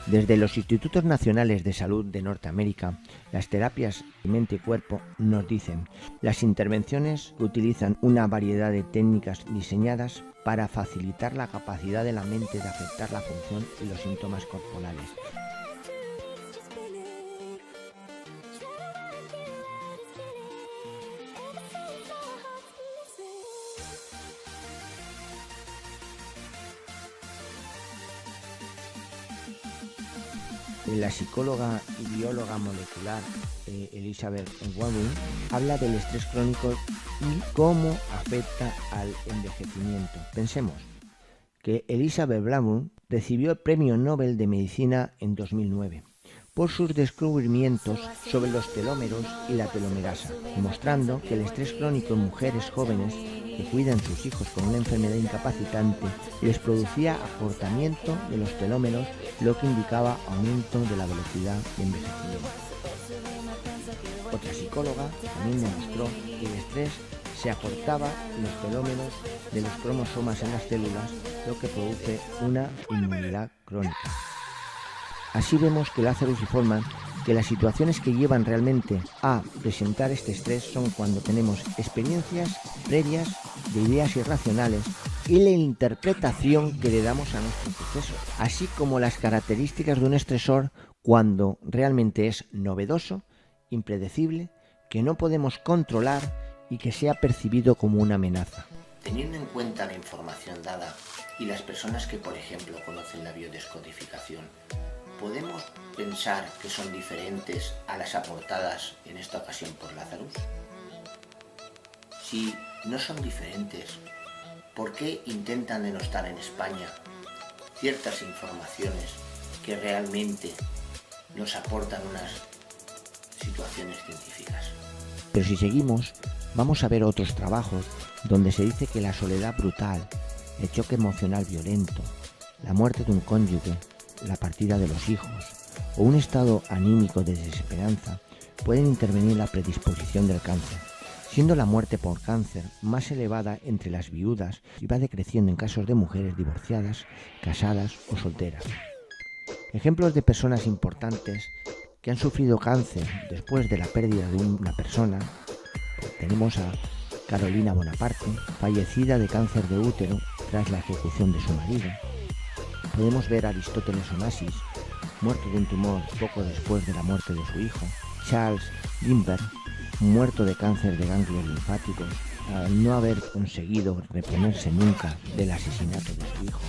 Desde los Institutos Nacionales de Salud de Norteamérica, las terapias de mente y cuerpo nos dicen las intervenciones utilizan una variedad de técnicas diseñadas para facilitar la capacidad de la mente de afectar la función y los síntomas corporales. La psicóloga y bióloga molecular Elizabeth Blaum habla del estrés crónico y cómo afecta al envejecimiento. Pensemos que Elizabeth Blaum recibió el Premio Nobel de Medicina en 2009 por sus descubrimientos sobre los telómeros y la telomerasa, mostrando que el estrés crónico en mujeres jóvenes que cuidan sus hijos con una enfermedad incapacitante les producía acortamiento de los telómeros, lo que indicaba aumento de la velocidad de envejecimiento. Otra psicóloga también demostró que el estrés se acortaba los telómeros de los cromosomas en las células, lo que produce una inmunidad crónica. Así vemos que Lazarus informa que las situaciones que llevan realmente a presentar este estrés son cuando tenemos experiencias previas de ideas irracionales y la interpretación que le damos a nuestro proceso, así como las características de un estresor cuando realmente es novedoso, impredecible, que no podemos controlar y que sea percibido como una amenaza. Teniendo en cuenta la información dada y las personas que, por ejemplo, conocen la biodescodificación, ¿podemos pensar que son diferentes a las aportadas en esta ocasión por Lazarus? Si no son diferentes, ¿por qué intentan denostar en España ciertas informaciones que realmente nos aportan unas situaciones científicas? Pero si seguimos, vamos a ver otros trabajos donde se dice que la soledad brutal, el choque emocional violento, la muerte de un cónyuge, la partida de los hijos o un estado anímico de desesperanza pueden intervenir en la predisposición del cáncer, siendo la muerte por cáncer más elevada entre las viudas y va decreciendo en casos de mujeres divorciadas, casadas o solteras. Ejemplos de personas importantes que han sufrido cáncer después de la pérdida de una persona, tenemos a Carolina Bonaparte, fallecida de cáncer de útero tras la ejecución de su marido. Podemos ver a Aristóteles Onassis, muerto de un tumor poco después de la muerte de su hijo. Charles Lindbergh, muerto de cáncer de ganglios linfáticos, al no haber conseguido reponerse nunca del asesinato de su hijo.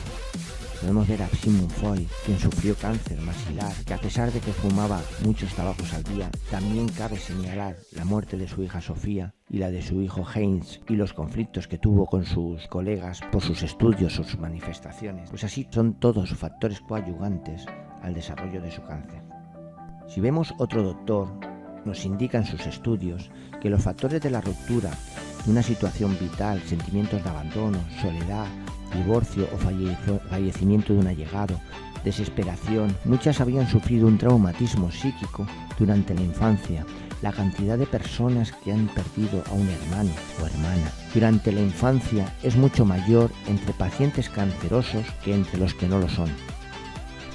Podemos ver a Sigmund Freud, quien sufrió cáncer maxilar, que a pesar de que fumaba muchos tabacos al día, también cabe señalar la muerte de su hija Sofía y la de su hijo Heinz y los conflictos que tuvo con sus colegas por sus estudios o sus manifestaciones. Pues así son todos factores coadyuvantes al desarrollo de su cáncer. Si vemos otro doctor, nos indica en sus estudios que los factores de la ruptura de una situación vital, sentimientos de abandono, soledad, divorcio o fallecimiento de un allegado, desesperación, muchas habían sufrido un traumatismo psíquico durante la infancia. La cantidad de personas que han perdido a un hermano o hermana durante la infancia es mucho mayor entre pacientes cancerosos que entre los que no lo son,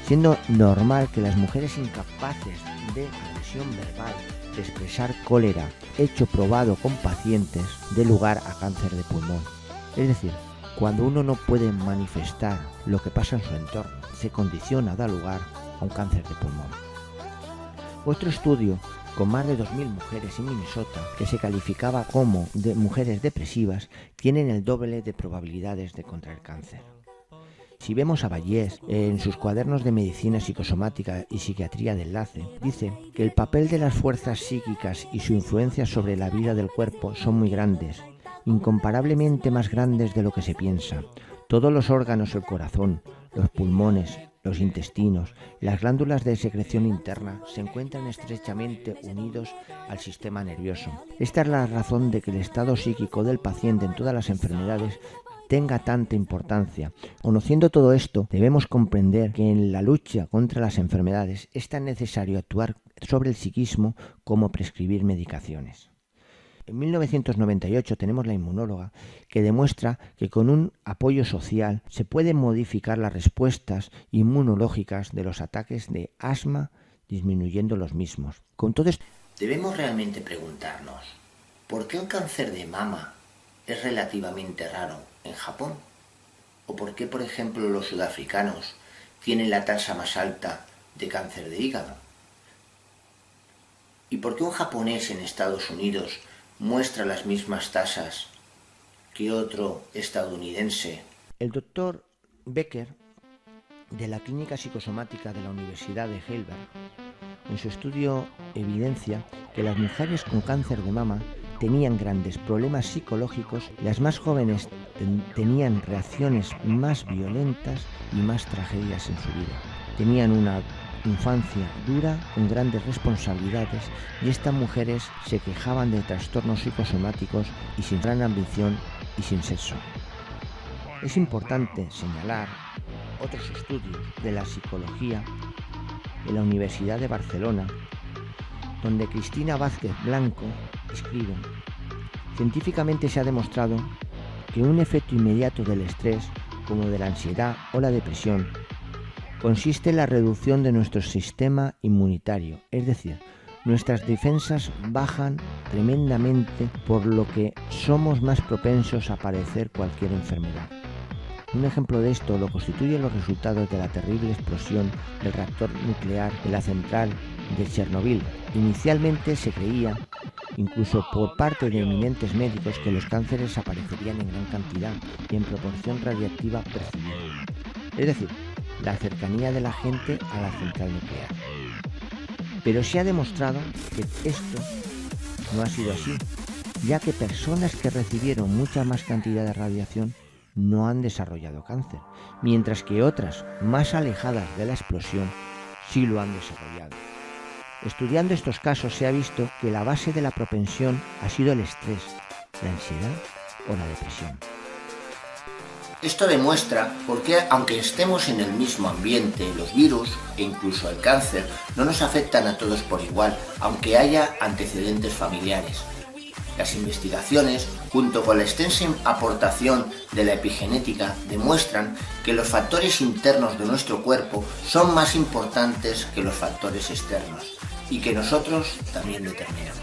siendo normal que las mujeres incapaces de agresión verbal, de expresar cólera, hecho probado con pacientes, dé lugar a cáncer de pulmón. Es decir, cuando uno no puede manifestar lo que pasa en su entorno, se condiciona, da lugar a un cáncer de pulmón. Otro estudio con más de 2.000 mujeres en Minnesota, que se calificaba como de mujeres depresivas, tienen el doble de probabilidades de contraer cáncer. Si vemos a Vallès en sus cuadernos de medicina psicosomática y psiquiatría de enlace, dice que el papel de las fuerzas psíquicas y su influencia sobre la vida del cuerpo son muy grandes, incomparablemente más grandes de lo que se piensa. Todos los órganos, el corazón, los pulmones, los intestinos, las glándulas de secreción interna se encuentran estrechamente unidos al sistema nervioso. Esta es la razón de que el estado psíquico del paciente en todas las enfermedades tenga tanta importancia. Conociendo todo esto, debemos comprender que en la lucha contra las enfermedades es tan necesario actuar sobre el psiquismo como prescribir medicaciones. En 1998 tenemos la inmunóloga que demuestra que con un apoyo social se pueden modificar las respuestas inmunológicas de los ataques de asma, disminuyendo los mismos. Con todo esto, debemos realmente preguntarnos, ¿por qué el cáncer de mama es relativamente raro en Japón? ¿O por qué, por ejemplo, los sudafricanos tienen la tasa más alta de cáncer de hígado? ¿Y por qué un japonés en Estados Unidos muestra las mismas tasas que otro estadounidense? El doctor Becker, de la Clínica Psicosomática de la Universidad de Heidelberg, en su estudio evidencia que las mujeres con cáncer de mama tenían grandes problemas psicológicos, las más jóvenes tenían reacciones más violentas y más tragedias en su vida. Tenían una infancia dura, con grandes responsabilidades, y estas mujeres se quejaban de trastornos psicosomáticos y sin gran ambición y sin sexo. Es importante señalar otros estudios de la psicología de la Universidad de Barcelona, donde Cristina Vázquez Blanco escribe: científicamente se ha demostrado que un efecto inmediato del estrés, como de la ansiedad o la depresión, consiste en la reducción de nuestro sistema inmunitario, es decir, nuestras defensas bajan tremendamente, por lo que somos más propensos a padecer cualquier enfermedad. Un ejemplo de esto lo constituyen los resultados de la terrible explosión del reactor nuclear de la central de Chernobyl. Inicialmente se creía, incluso por parte de eminentes médicos, que los cánceres aparecerían en gran cantidad y en proporción radiactiva percibida. Es decir, la cercanía de la gente a la central nuclear. Pero se ha demostrado que esto no ha sido así, ya que personas que recibieron mucha más cantidad de radiación no han desarrollado cáncer, mientras que otras más alejadas de la explosión sí lo han desarrollado. Estudiando estos casos se ha visto que la base de la propensión ha sido el estrés, la ansiedad o la depresión. Esto demuestra por qué, aunque estemos en el mismo ambiente, los virus e incluso el cáncer no nos afectan a todos por igual, aunque haya antecedentes familiares. Las investigaciones, junto con la extensa aportación de la epigenética, demuestran que los factores internos de nuestro cuerpo son más importantes que los factores externos y que nosotros también determinamos.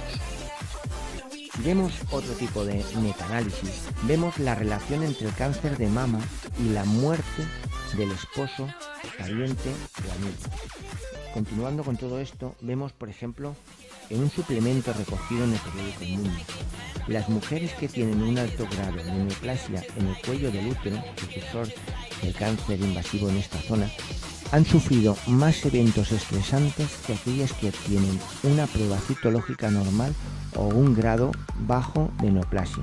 Si vemos otro tipo de metaanálisis, vemos la relación entre el cáncer de mama y la muerte del esposo, pariente o amigo. Continuando con todo esto, vemos, por ejemplo, en un suplemento recogido en el periódico El Mundo, las mujeres que tienen un alto grado de neoplasia en el cuello del útero, precursor del cáncer invasivo en esta zona, han sufrido más eventos estresantes que aquellas que tienen una prueba citológica normal o un grado bajo de neoplasia.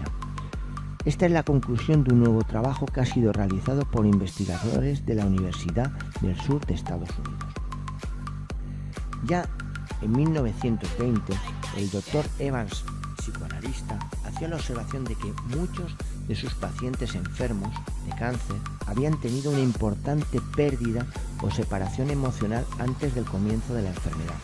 Esta es la conclusión de un nuevo trabajo que ha sido realizado por investigadores de la Universidad del Sur de Estados Unidos. Ya en 1920, el doctor Evans, psicoanalista, hacía la observación de que muchos de sus pacientes enfermos de cáncer habían tenido una importante pérdida o separación emocional antes del comienzo de la enfermedad.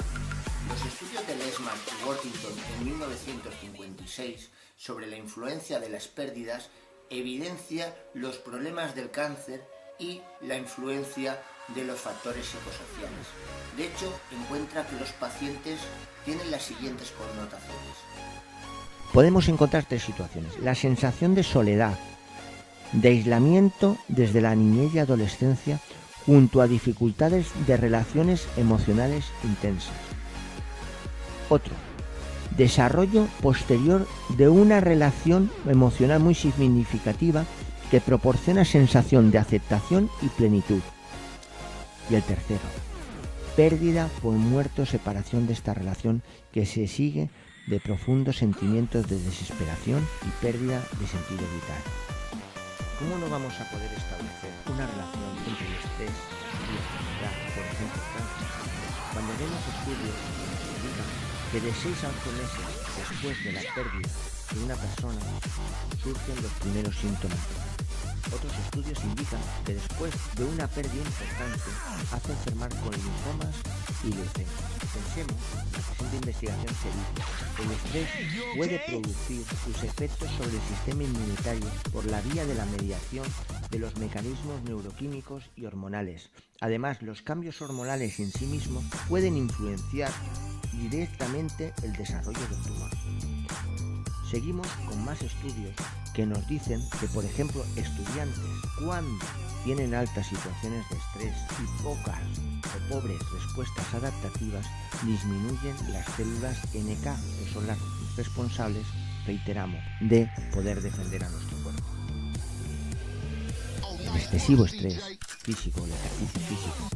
Los estudios de Lessman y Worthington en 1956 sobre la influencia de las pérdidas evidencia los problemas del cáncer y la influencia de los factores psicosociales. De hecho, encuentra que los pacientes tienen las siguientes connotaciones. Podemos encontrar tres situaciones: la sensación de soledad, de aislamiento desde la niñez y adolescencia, junto a dificultades de relaciones emocionales intensas. Otro, desarrollo posterior de una relación emocional muy significativa que proporciona sensación de aceptación y plenitud. Y el tercero, pérdida por muerte o separación de esta relación que se sigue de profundos sentimientos de desesperación y pérdida de sentido vital. ¿Cómo no vamos a poder establecer una relación entre el estrés y la enfermedad, por ejemplo, cáncer, cuando vemos estudios que nos indican que de 6 a 11 meses después de la pérdida de una persona surgen los primeros síntomas? Otros estudios indican que después de una pérdida importante hace enfermar con linfomas y leucemias. Pensemos, la presente investigación se dice, el estrés puede producir sus efectos sobre el sistema inmunitario por la vía de la mediación de los mecanismos neuroquímicos y hormonales. Además, los cambios hormonales en sí mismos pueden influenciar directamente el desarrollo del tumor. Seguimos con más estudios que nos dicen que, por ejemplo, estudiantes cuando tienen altas situaciones de estrés y pocas o pobres respuestas adaptativas, disminuyen las células NK, que son las responsables, reiteramos, de poder defender a nuestro cuerpo. El excesivo estrés físico, el ejercicio físico,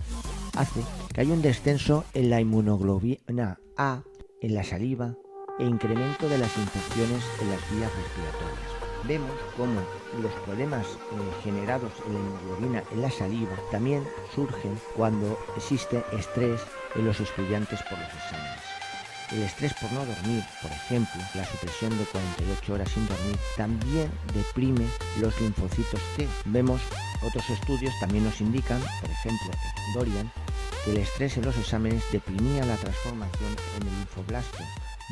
hace que haya un descenso en la inmunoglobulina A, en la saliva, e incremento de las infecciones en las vías respiratorias. Vemos cómo los problemas generados en la hemoglobina en la saliva también surgen cuando existe estrés en los estudiantes por los exámenes. El estrés por no dormir, por ejemplo, la supresión de 48 horas sin dormir, también deprime los linfocitos T. Vemos otros estudios también nos indican, por ejemplo, Dorian, que el estrés en los exámenes deprimía la transformación en el linfoblasto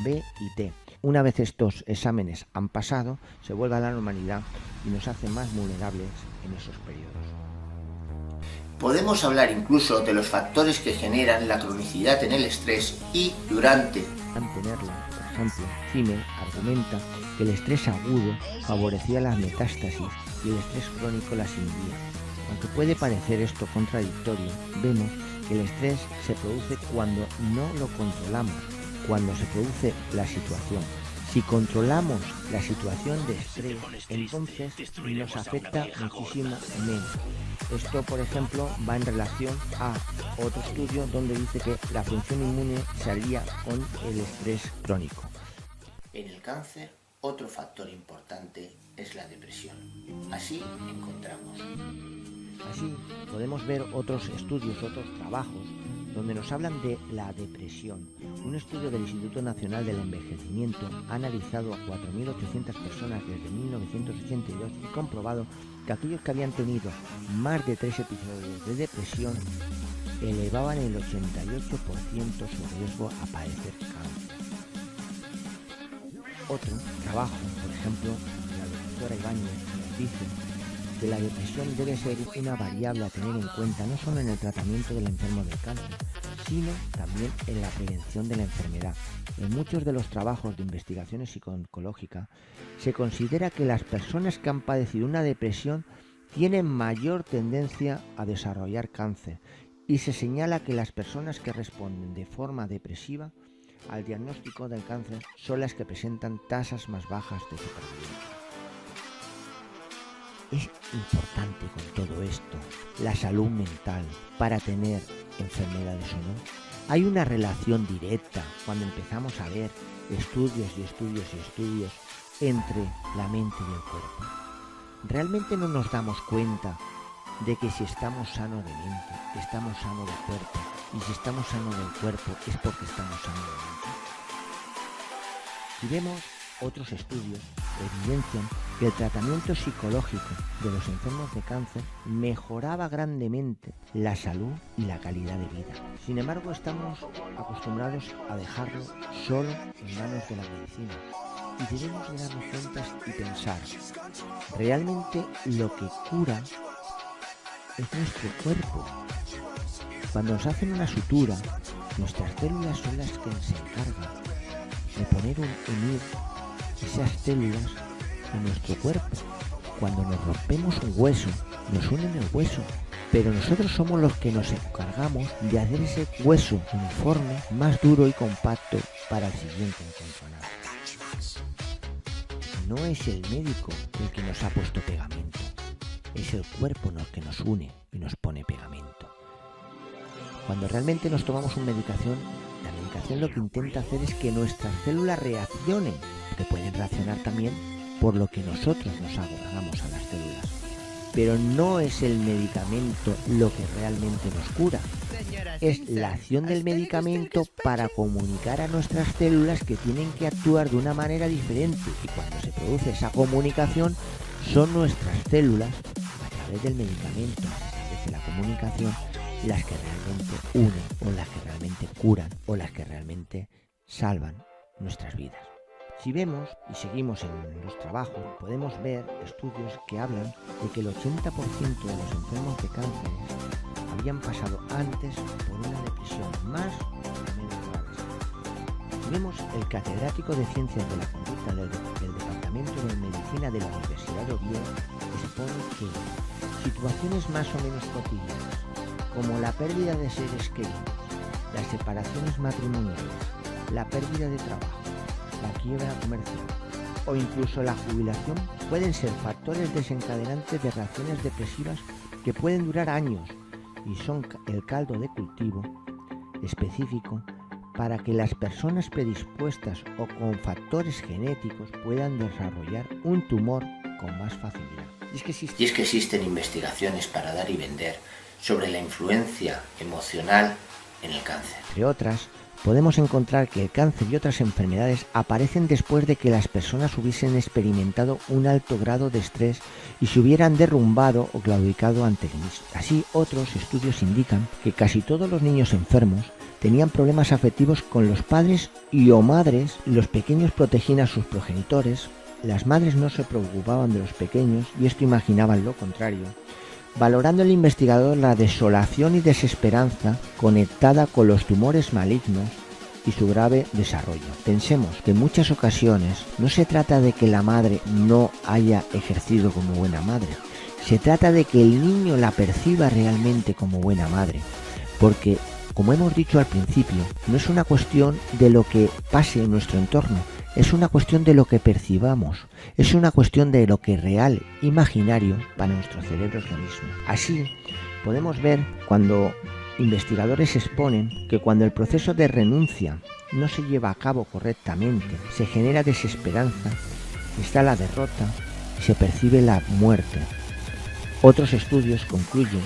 B y T. Una vez estos exámenes han pasado, se vuelve a la normalidad y nos hace más vulnerables en esos periodos. Podemos hablar incluso de los factores que generan la cronicidad en el estrés y durante. Mantenerla, por ejemplo, Zimmer argumenta que el estrés agudo favorecía las metástasis y el estrés crónico las inhibía. Aunque puede parecer esto contradictorio, vemos que el estrés se produce cuando no lo controlamos, cuando se produce la situación. Si controlamos la situación de estrés, entonces nos afecta muchísimo menos. Esto, por ejemplo, va en relación a otro estudio donde dice que la función inmune se haría con el estrés crónico. En el cáncer, otro factor importante es la depresión. Así encontramos. Así podemos ver otros estudios, otros trabajos donde nos hablan de la depresión. Un estudio del Instituto Nacional del Envejecimiento ha analizado a 4.800 personas desde 1982 y comprobado que aquellos que habían tenido más de 3 episodios de depresión elevaban el 88% su riesgo a padecer cáncer. Otro trabajo, por ejemplo, la doctora Ibáñez nos dice que la depresión debe ser una variable a tener en cuenta no solo en el tratamiento del enfermo del cáncer, sino también en la prevención de la enfermedad. En muchos de los trabajos de investigación psicológica se considera que las personas que han padecido una depresión tienen mayor tendencia a desarrollar cáncer y se señala que las personas que responden de forma depresiva al diagnóstico del cáncer son las que presentan tasas más bajas de supervivencia. Es importante con todo esto la salud mental para tener enfermedades o no. Hay una relación directa cuando empezamos a ver estudios entre la mente y el cuerpo. Realmente no nos damos cuenta de que si estamos sanos de mente, estamos sanos de cuerpo, y si estamos sanos del cuerpo es porque estamos sanos de mente. Si vemos otros estudios evidencian que el tratamiento psicológico de los enfermos de cáncer mejoraba grandemente la salud y la calidad de vida. Sin embargo, estamos acostumbrados a dejarlo solo en manos de la medicina y debemos de darnos cuenta y pensar, realmente lo que cura es nuestro cuerpo. Cuando nos hacen una sutura, nuestras células son las que se encargan de poner unir esas células en nuestro cuerpo. Cuando nos rompemos un hueso, nos unen el hueso, pero nosotros somos los que nos encargamos de hacer ese hueso uniforme, más duro y compacto para el siguiente encontronazo. No es el médico el que nos ha puesto pegamento, es el cuerpo el que nos une y nos pone pegamento. Cuando realmente nos tomamos una medicación, la medicación lo que intenta hacer es que nuestras células reaccionen, que pueden reaccionar también por lo que nosotros nos hagamos a las células. Pero no es el medicamento lo que realmente nos cura. Es la acción del medicamento para comunicar a nuestras células que tienen que actuar de una manera diferente. Y cuando se produce esa comunicación, son nuestras células través del medicamento se establece la comunicación, las que realmente unen o las que realmente curan o las que realmente salvan nuestras vidas. Si vemos y seguimos en los trabajos, podemos ver estudios que hablan de que el 80% de los enfermos de cáncer habían pasado antes por una depresión más o menos grave. Si vemos, el catedrático de Ciencias de la Conducta del Departamento de Medicina de la Universidad de Oviedo expone que situaciones más o menos cotidianas, como la pérdida de seres queridos, las separaciones matrimoniales, la pérdida de trabajo, la quiebra comercial o incluso la jubilación pueden ser factores desencadenantes de reacciones depresivas que pueden durar años y son el caldo de cultivo específico para que las personas predispuestas o con factores genéticos puedan desarrollar un tumor con más facilidad. Y es que existen investigaciones para dar y vender sobre la influencia emocional en el cáncer. Entre otras, podemos encontrar que el cáncer y otras enfermedades aparecen después de que las personas hubiesen experimentado un alto grado de estrés y se hubieran derrumbado o claudicado ante el mismo. Así, otros estudios indican que casi todos los niños enfermos tenían problemas afectivos con los padres y o madres. Los pequeños protegían a sus progenitores, las madres no se preocupaban de los pequeños y esto imaginaban lo contrario, valorando el investigador la desolación y desesperanza conectada con los tumores malignos y su grave desarrollo. Pensemos que en muchas ocasiones no se trata de que la madre no haya ejercido como buena madre, se trata de que el niño la perciba realmente como buena madre, porque, como hemos dicho al principio, no es una cuestión de lo que pase en nuestro entorno, es una cuestión de lo que percibamos, es una cuestión de lo que es real, imaginario, para nuestro cerebro es lo mismo. Así, podemos ver cuando investigadores exponen que cuando el proceso de renuncia no se lleva a cabo correctamente, se genera desesperanza, está la derrota y se percibe la muerte. Otros estudios concluyen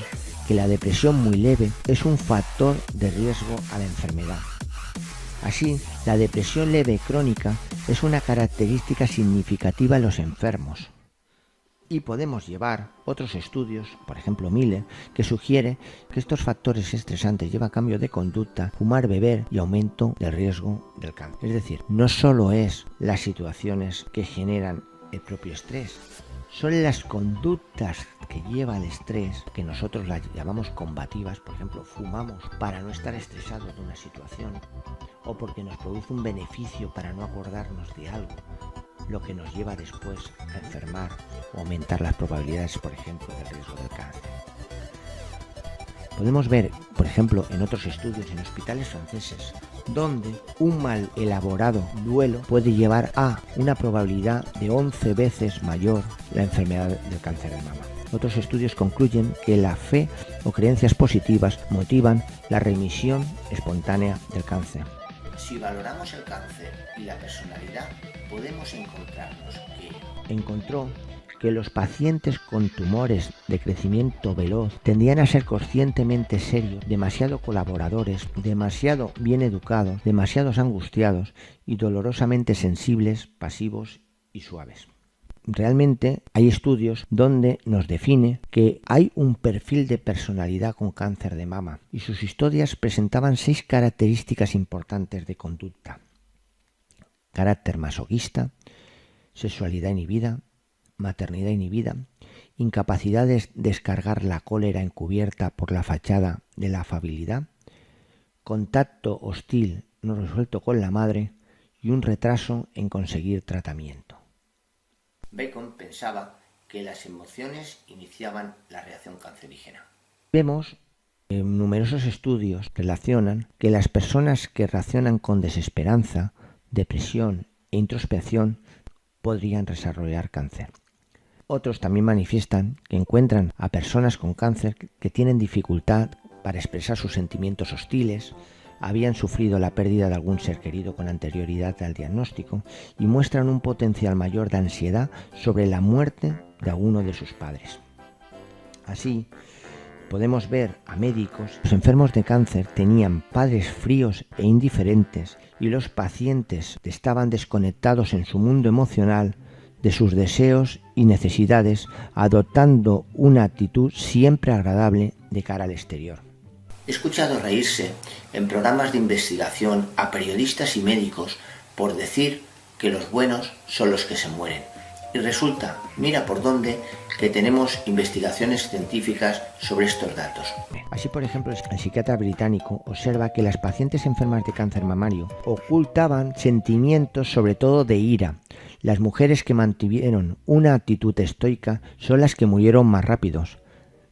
que la depresión muy leve es un factor de riesgo a la enfermedad. Así, la depresión leve crónica es una característica significativa en los enfermos. Y podemos llevar otros estudios, por ejemplo Miller, que sugiere que estos factores estresantes llevan a cambio de conducta, fumar, beber y aumento del riesgo del cáncer. Es decir, no solo es las situaciones que generan el propio estrés, son las conductas que lleva al estrés, que nosotros las llamamos combativas. Por ejemplo, fumamos para no estar estresados de una situación o porque nos produce un beneficio para no acordarnos de algo, lo que nos lleva después a enfermar o aumentar las probabilidades, por ejemplo, del riesgo del cáncer. Podemos ver, por ejemplo, en otros estudios en hospitales franceses, donde un mal elaborado duelo puede llevar a una probabilidad de 11 veces mayor la enfermedad del cáncer de mama. Otros estudios concluyen que la fe o creencias positivas motivan la remisión espontánea del cáncer. Si valoramos el cáncer y la personalidad, podemos encontrarnos que encontró que los pacientes con tumores de crecimiento veloz tendían a ser conscientemente serios, demasiado colaboradores, demasiado bien educados, demasiado angustiados y dolorosamente sensibles, pasivos y suaves. Realmente hay estudios donde nos define que hay un perfil de personalidad con cáncer de mama y sus historias presentaban 6 características importantes de conducta: carácter masoquista, sexualidad inhibida, maternidad inhibida, incapacidad de descargar la cólera encubierta por la fachada de la afabilidad, contacto hostil no resuelto con la madre y un retraso en conseguir tratamiento. Bacon pensaba que las emociones iniciaban la reacción cancerígena. Vemos que numerosos estudios relacionan que las personas que reaccionan con desesperanza, depresión e introspección podrían desarrollar cáncer. Otros también manifiestan que encuentran a personas con cáncer que tienen dificultad para expresar sus sentimientos hostiles, habían sufrido la pérdida de algún ser querido con anterioridad al diagnóstico y muestran un potencial mayor de ansiedad sobre la muerte de alguno de sus padres. Así, podemos ver a médicos. Los enfermos de cáncer tenían padres fríos e indiferentes y los pacientes estaban desconectados en su mundo emocional de sus deseos y necesidades, adoptando una actitud siempre agradable de cara al exterior. He escuchado reírse en programas de investigación a periodistas y médicos por decir que los buenos son los que se mueren. Y resulta, mira por dónde, que tenemos investigaciones científicas sobre estos datos. Así, por ejemplo, el psiquiatra británico observa que las pacientes enfermas de cáncer mamario ocultaban sentimientos, sobre todo de ira. Las mujeres que mantuvieron una actitud estoica son las que murieron más rápidos,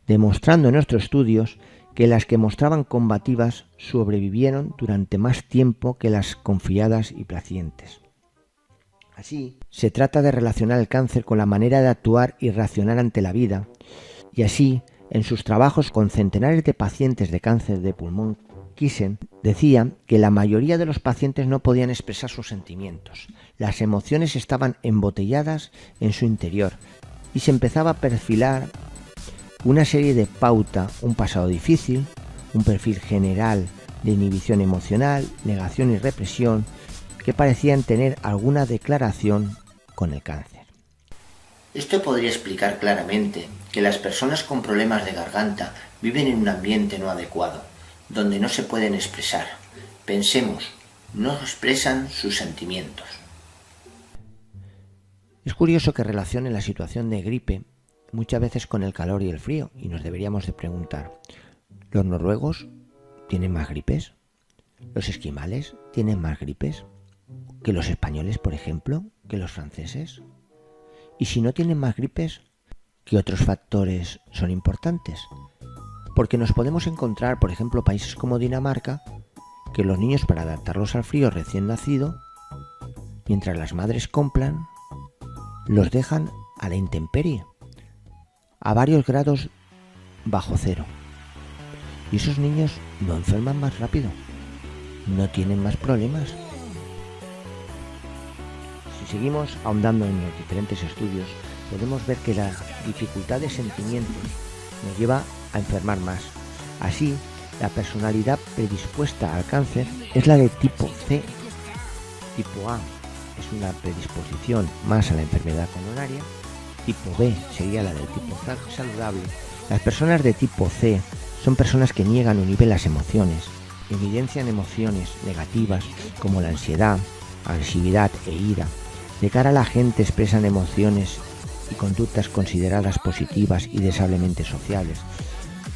demostrando en nuestros estudios que las que mostraban combativas sobrevivieron durante más tiempo que las confiadas y pacientes. Así, se trata de relacionar el cáncer con la manera de actuar y reaccionar ante la vida, y así, en sus trabajos con centenares de pacientes de cáncer de pulmón, Kissen decía que la mayoría de los pacientes no podían expresar sus sentimientos. Las emociones estaban embotelladas en su interior y se empezaba a perfilar una serie de pautas, un pasado difícil, un perfil general de inhibición emocional, negación y represión, que parecían tener alguna declaración con el cáncer. Esto podría explicar claramente que las personas con problemas de garganta viven en un ambiente no adecuado, donde no se pueden expresar. Pensemos, no expresan sus sentimientos. Es curioso que relacionen la situación de gripe muchas veces con el calor y el frío, y nos deberíamos de preguntar, ¿los noruegos tienen más gripes? ¿Los esquimales tienen más gripes que los españoles, por ejemplo, que los franceses? Y si no tienen más gripes, ¿qué otros factores son importantes? Porque nos podemos encontrar, por ejemplo, países como Dinamarca, que los niños, para adaptarlos al frío recién nacido, mientras las madres compran, los dejan a la intemperie, a varios grados bajo cero. Y esos niños no enferman más rápido, no tienen más problemas. Si seguimos ahondando en los diferentes estudios, podemos ver que la dificultad de sentimientos nos lleva a enfermar más. Así, la personalidad predispuesta al cáncer es la de tipo C. Tipo A es una predisposición más a la enfermedad coronaria. Tipo B sería la del tipo saludable. Las personas de tipo C son personas que niegan o inhiben las emociones, evidencian emociones negativas como la ansiedad, agresividad e ira. De cara a la gente expresan emociones y conductas consideradas positivas y deseablemente sociales.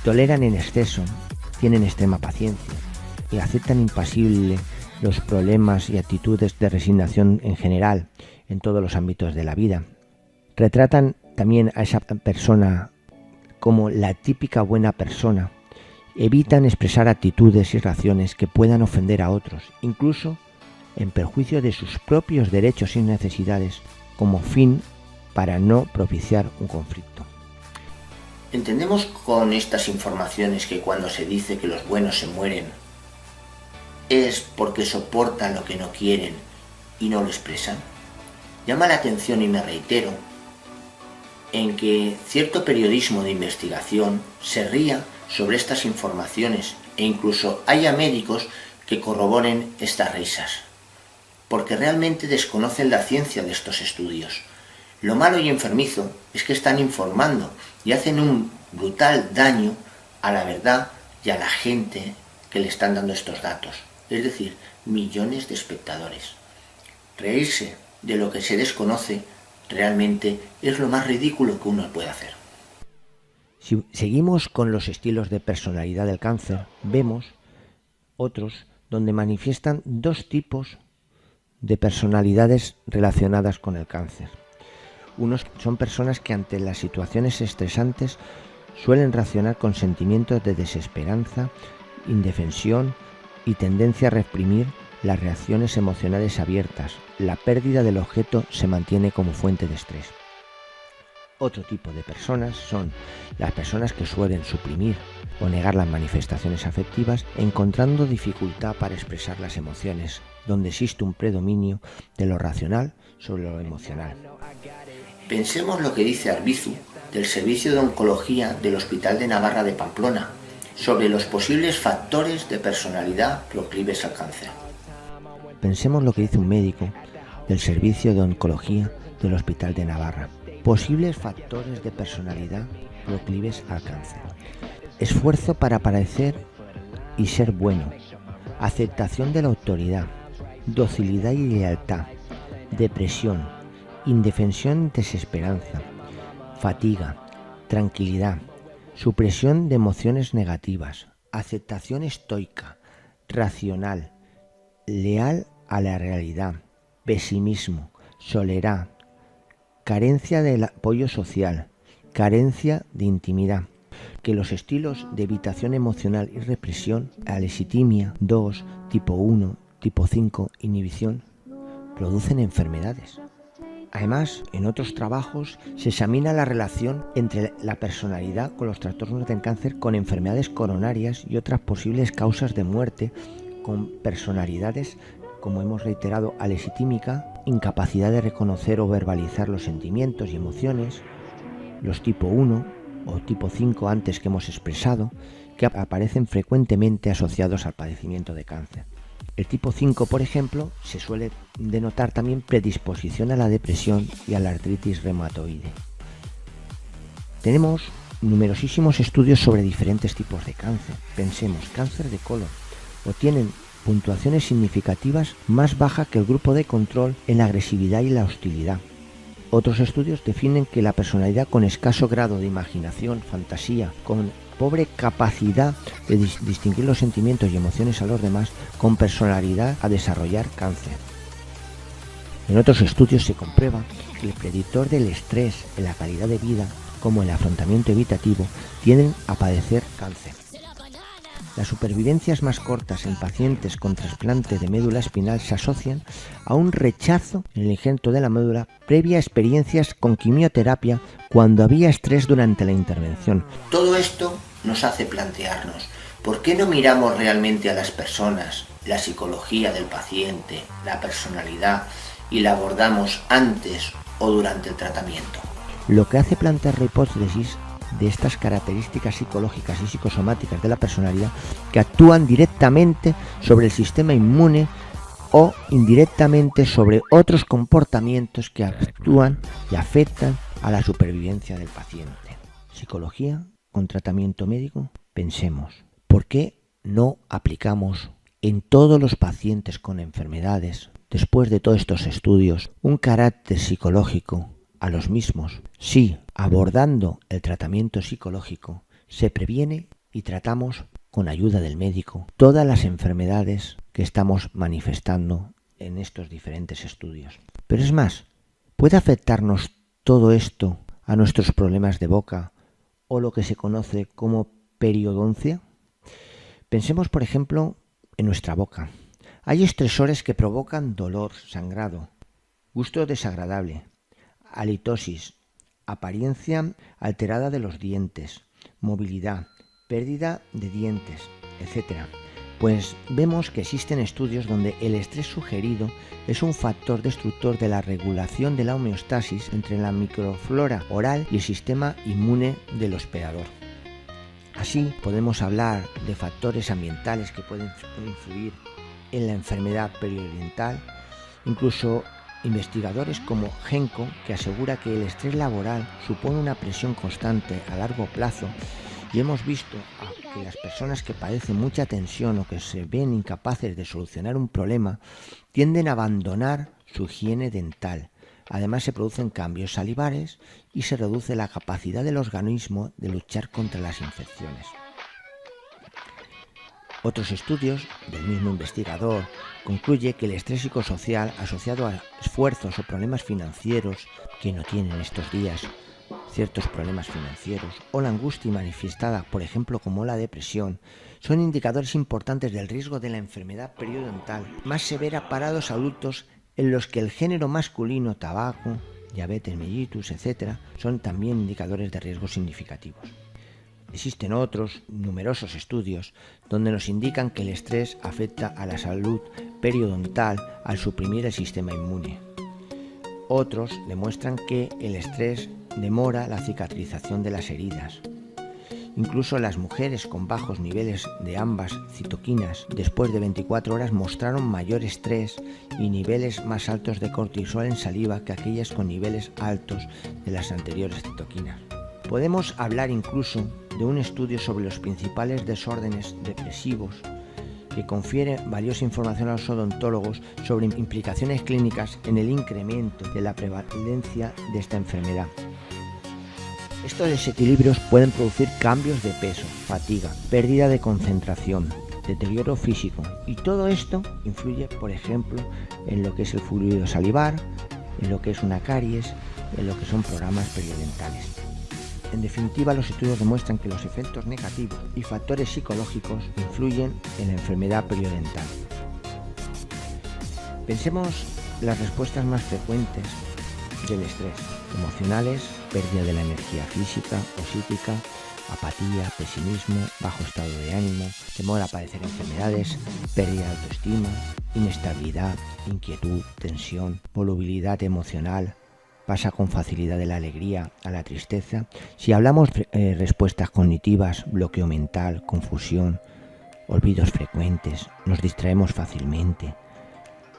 Toleran en exceso, tienen extrema paciencia y aceptan impasible los problemas y actitudes de resignación en general en todos los ámbitos de la vida. Retratan también a esa persona como la típica buena persona. Evitan expresar actitudes y reacciones que puedan ofender a otros, incluso en perjuicio de sus propios derechos y necesidades, como fin para no propiciar un conflicto. ¿Entendemos con estas informaciones que cuando se dice que los buenos se mueren es porque soportan lo que no quieren y no lo expresan? Llama la atención, y me reitero, en que cierto periodismo de investigación se ría sobre estas informaciones e incluso haya médicos que corroboren estas risas, porque realmente desconocen la ciencia de estos estudios. Lo malo y enfermizo es que están informando y hacen un brutal daño a la verdad y a la gente que le están dando estos datos, es decir, millones de espectadores. Reírse de lo que se desconoce realmente es lo más ridículo que uno puede hacer. Si seguimos con los estilos de personalidad del cáncer, vemos otros donde manifiestan dos tipos de personalidades relacionadas con el cáncer. Unos son personas que ante las situaciones estresantes suelen reaccionar con sentimientos de desesperanza, indefensión y tendencia a reprimir las reacciones emocionales abiertas. La pérdida del objeto se mantiene como fuente de estrés. Otro tipo de personas son las personas que suelen suprimir o negar las manifestaciones afectivas, encontrando dificultad para expresar las emociones, donde existe un predominio de lo racional sobre lo emocional. Pensemos lo que dice Arbizu, del Servicio de Oncología del Hospital de Navarra de Pamplona, sobre los posibles factores de personalidad proclives al cáncer. Pensemos lo que dice un médico del Servicio de Oncología del Hospital de Navarra. Posibles factores de personalidad proclives al cáncer. Esfuerzo para parecer y ser bueno. Aceptación de la autoridad. Docilidad y lealtad. Depresión. Indefensión y desesperanza. Fatiga. Tranquilidad. Supresión de emociones negativas. Aceptación estoica. Racional. Leal a la realidad. Pesimismo. Soledad. Carencia del apoyo social. Carencia de intimidad. Que los estilos de evitación emocional y represión, alexithymia 2, tipo 1, tipo 5, inhibición, producen enfermedades. Además, en otros trabajos se examina la relación entre la personalidad con los trastornos del cáncer con enfermedades coronarias y otras posibles causas de muerte con personalidades, como hemos reiterado, alexithímica, incapacidad de reconocer o verbalizar los sentimientos y emociones, los tipo 1 o tipo 5 antes que hemos expresado, que aparecen frecuentemente asociados al padecimiento de cáncer. El tipo 5, por ejemplo, se suele denotar también predisposición a la depresión y a la artritis reumatoide. Tenemos numerosísimos estudios sobre diferentes tipos de cáncer. Pensemos, cáncer de colon, obtienen puntuaciones significativas más baja que el grupo de control en la agresividad y la hostilidad. Otros estudios definen que la personalidad con escaso grado de imaginación, fantasía, con pobre capacidad de distinguir los sentimientos y emociones a los demás, con personalidad a desarrollar cáncer. En otros estudios se comprueba que el predictor del estrés en la calidad de vida, como el afrontamiento evitativo, tienden a padecer cáncer. Las supervivencias más cortas en pacientes con trasplante de médula espinal se asocian a un rechazo en el injerto de la médula previa a experiencias con quimioterapia cuando había estrés durante la intervención. Todo esto nos hace plantearnos, ¿por qué no miramos realmente a las personas, la psicología del paciente, la personalidad, y la abordamos antes o durante el tratamiento? Lo que hace plantear la hipótesis de estas características psicológicas y psicosomáticas de la personalidad que actúan directamente sobre el sistema inmune o indirectamente sobre otros comportamientos que actúan y afectan a la supervivencia del paciente. Psicología con tratamiento médico. Pensemos, ¿por qué no aplicamos en todos los pacientes con enfermedades, después de todos estos estudios, un carácter psicológico a los mismos? Sí, abordando el tratamiento psicológico, se previene y tratamos con ayuda del médico todas las enfermedades que estamos manifestando en estos diferentes estudios. Pero es más, ¿puede afectarnos todo esto a nuestros problemas de boca o lo que se conoce como periodoncia? Pensemos, por ejemplo, en nuestra boca. Hay estresores que provocan dolor, sangrado, gusto desagradable, halitosis, apariencia alterada de los dientes, movilidad, pérdida de dientes, etc. Pues vemos que existen estudios donde el estrés sugerido es un factor destructor de la regulación de la homeostasis entre la microflora oral y el sistema inmune del hospedador. Así podemos hablar de factores ambientales que pueden influir en la enfermedad periodontal, incluso investigadores como Genco, que asegura que el estrés laboral supone una presión constante a largo plazo, y hemos visto que las personas que padecen mucha tensión o que se ven incapaces de solucionar un problema tienden a abandonar su higiene dental. Además, se producen cambios salivares y se reduce la capacidad del organismo de luchar contra las infecciones. Otros estudios del mismo investigador concluye que el estrés psicosocial asociado a esfuerzos o problemas financieros que no tienen estos días, ciertos problemas financieros o la angustia manifestada, por ejemplo, como la depresión, son indicadores importantes del riesgo de la enfermedad periodontal más severa para los adultos en los que el género masculino, tabaco, diabetes mellitus, etc., son también indicadores de riesgo significativos. Existen otros numerosos estudios donde nos indican que el estrés afecta a la salud periodontal al suprimir el sistema inmune. Otros demuestran que el estrés demora la cicatrización de las heridas. Incluso las mujeres con bajos niveles de ambas citoquinas después de 24 horas mostraron mayor estrés y niveles más altos de cortisol en saliva que aquellas con niveles altos de las anteriores citoquinas. Podemos hablar incluso de un estudio sobre los principales desórdenes depresivos que confiere valiosa información a los odontólogos sobre implicaciones clínicas en el incremento de la prevalencia de esta enfermedad. Estos desequilibrios pueden producir cambios de peso, fatiga, pérdida de concentración, deterioro físico, y todo esto influye, por ejemplo, en lo que es el fluido salivar, en lo que es una caries, en lo que son programas periodentales. En definitiva, los estudios demuestran que los efectos negativos y factores psicológicos influyen en la enfermedad periodontal. Pensemos las respuestas más frecuentes del estrés: emocionales, pérdida de la energía física o psíquica, apatía, pesimismo, bajo estado de ánimo, temor a padecer enfermedades, pérdida de autoestima, inestabilidad, inquietud, tensión, volubilidad emocional. Pasa con facilidad de la alegría a la tristeza. Si hablamos respuestas cognitivas, bloqueo mental, confusión, olvidos frecuentes, nos distraemos fácilmente,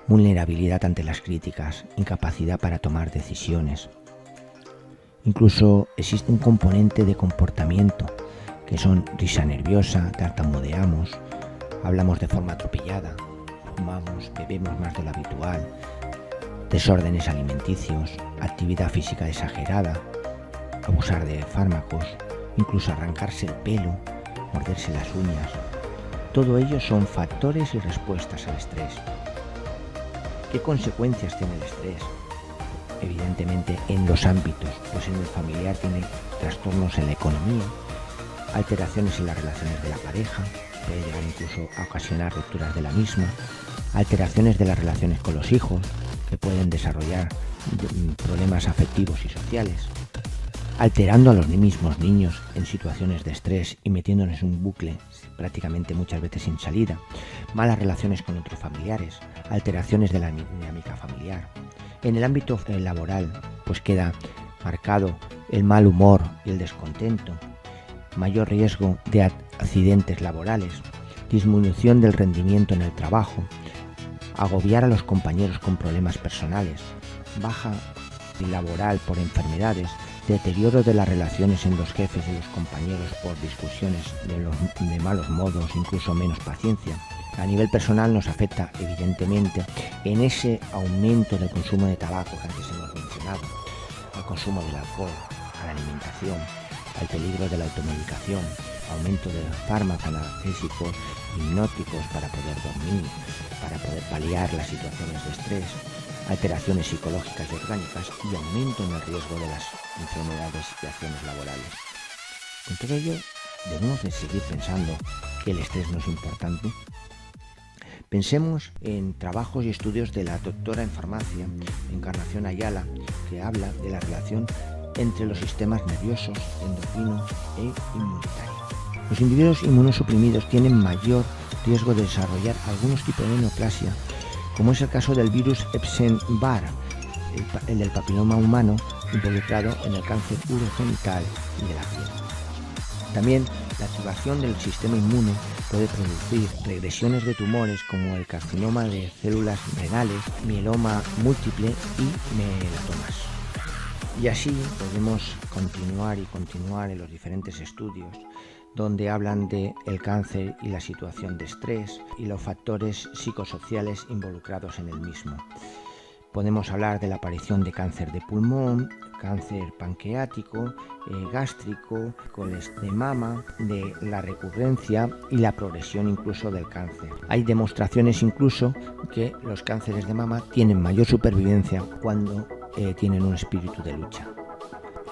vulnerabilidad ante las críticas, incapacidad para tomar decisiones. Incluso existe un componente de comportamiento, que son risa nerviosa, tartamudeamos, hablamos de forma atropellada, fumamos, bebemos más de lo habitual, desórdenes alimenticios, actividad física exagerada, abusar de fármacos, incluso arrancarse el pelo, morderse las uñas. Todo ello son factores y respuestas al estrés. ¿Qué consecuencias tiene el estrés? Evidentemente en los ámbitos, pues en el familiar tiene trastornos en la economía, alteraciones en las relaciones de la pareja, puede llegar incluso a ocasionar rupturas de la misma, alteraciones de las relaciones con los hijos, que pueden desarrollar problemas afectivos y sociales, alterando a los mismos niños en situaciones de estrés y metiéndonos en un bucle prácticamente muchas veces sin salida, malas relaciones con otros familiares, alteraciones de la dinámica familiar. En el ámbito laboral, pues queda marcado el mal humor y el descontento, mayor riesgo de accidentes laborales, disminución del rendimiento en el trabajo, agobiar a los compañeros con problemas personales, baja laboral por enfermedades, deterioro de las relaciones en los jefes y los compañeros por discusiones de malos modos, incluso menos paciencia. A nivel personal nos afecta evidentemente en ese aumento del consumo de tabaco que antes hemos mencionado, al consumo del alcohol, a la alimentación, al peligro de la automedicación, aumento de fármacos analgésicos, hipnóticos para poder dormir, para poder paliar las situaciones de estrés, alteraciones psicológicas y orgánicas y aumento en el riesgo de las enfermedades y acciones laborales. Con todo ello, debemos de seguir pensando que el estrés no es importante. Pensemos en trabajos y estudios de la doctora en farmacia, Encarnación Ayala, que habla de la relación entre los sistemas nerviosos, endocrino e inmunitario. Los individuos inmunosuprimidos tienen mayor riesgo de desarrollar algunos tipos de neoplasia, como es el caso del virus Epstein-Barr, el del papiloma humano involucrado en el cáncer urogenital y de la piel. También la activación del sistema inmune puede producir regresiones de tumores como el carcinoma de células renales, mieloma múltiple y melatomas. Y así podemos continuar en los diferentes estudios donde hablan de el cáncer y la situación de estrés y los factores psicosociales involucrados en el mismo. Podemos hablar de la aparición de cáncer de pulmón, cáncer pancreático, gástrico, de mama, de la recurrencia y la progresión incluso del cáncer. Hay demostraciones incluso que los cánceres de mama tienen mayor supervivencia cuando tienen un espíritu de lucha.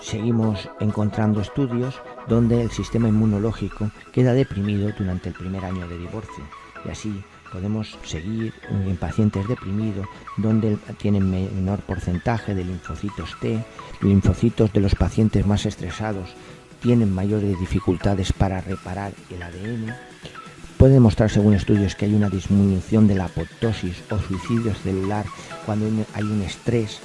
Seguimos encontrando estudios donde el sistema inmunológico queda deprimido durante el primer año de divorcio, y así podemos seguir en pacientes deprimidos donde tienen menor porcentaje de linfocitos T. Linfocitos de los pacientes más estresados tienen mayores dificultades para reparar el ADN. Puede demostrar según estudios que hay una disminución de la apoptosis o suicidio celular cuando hay un estrés.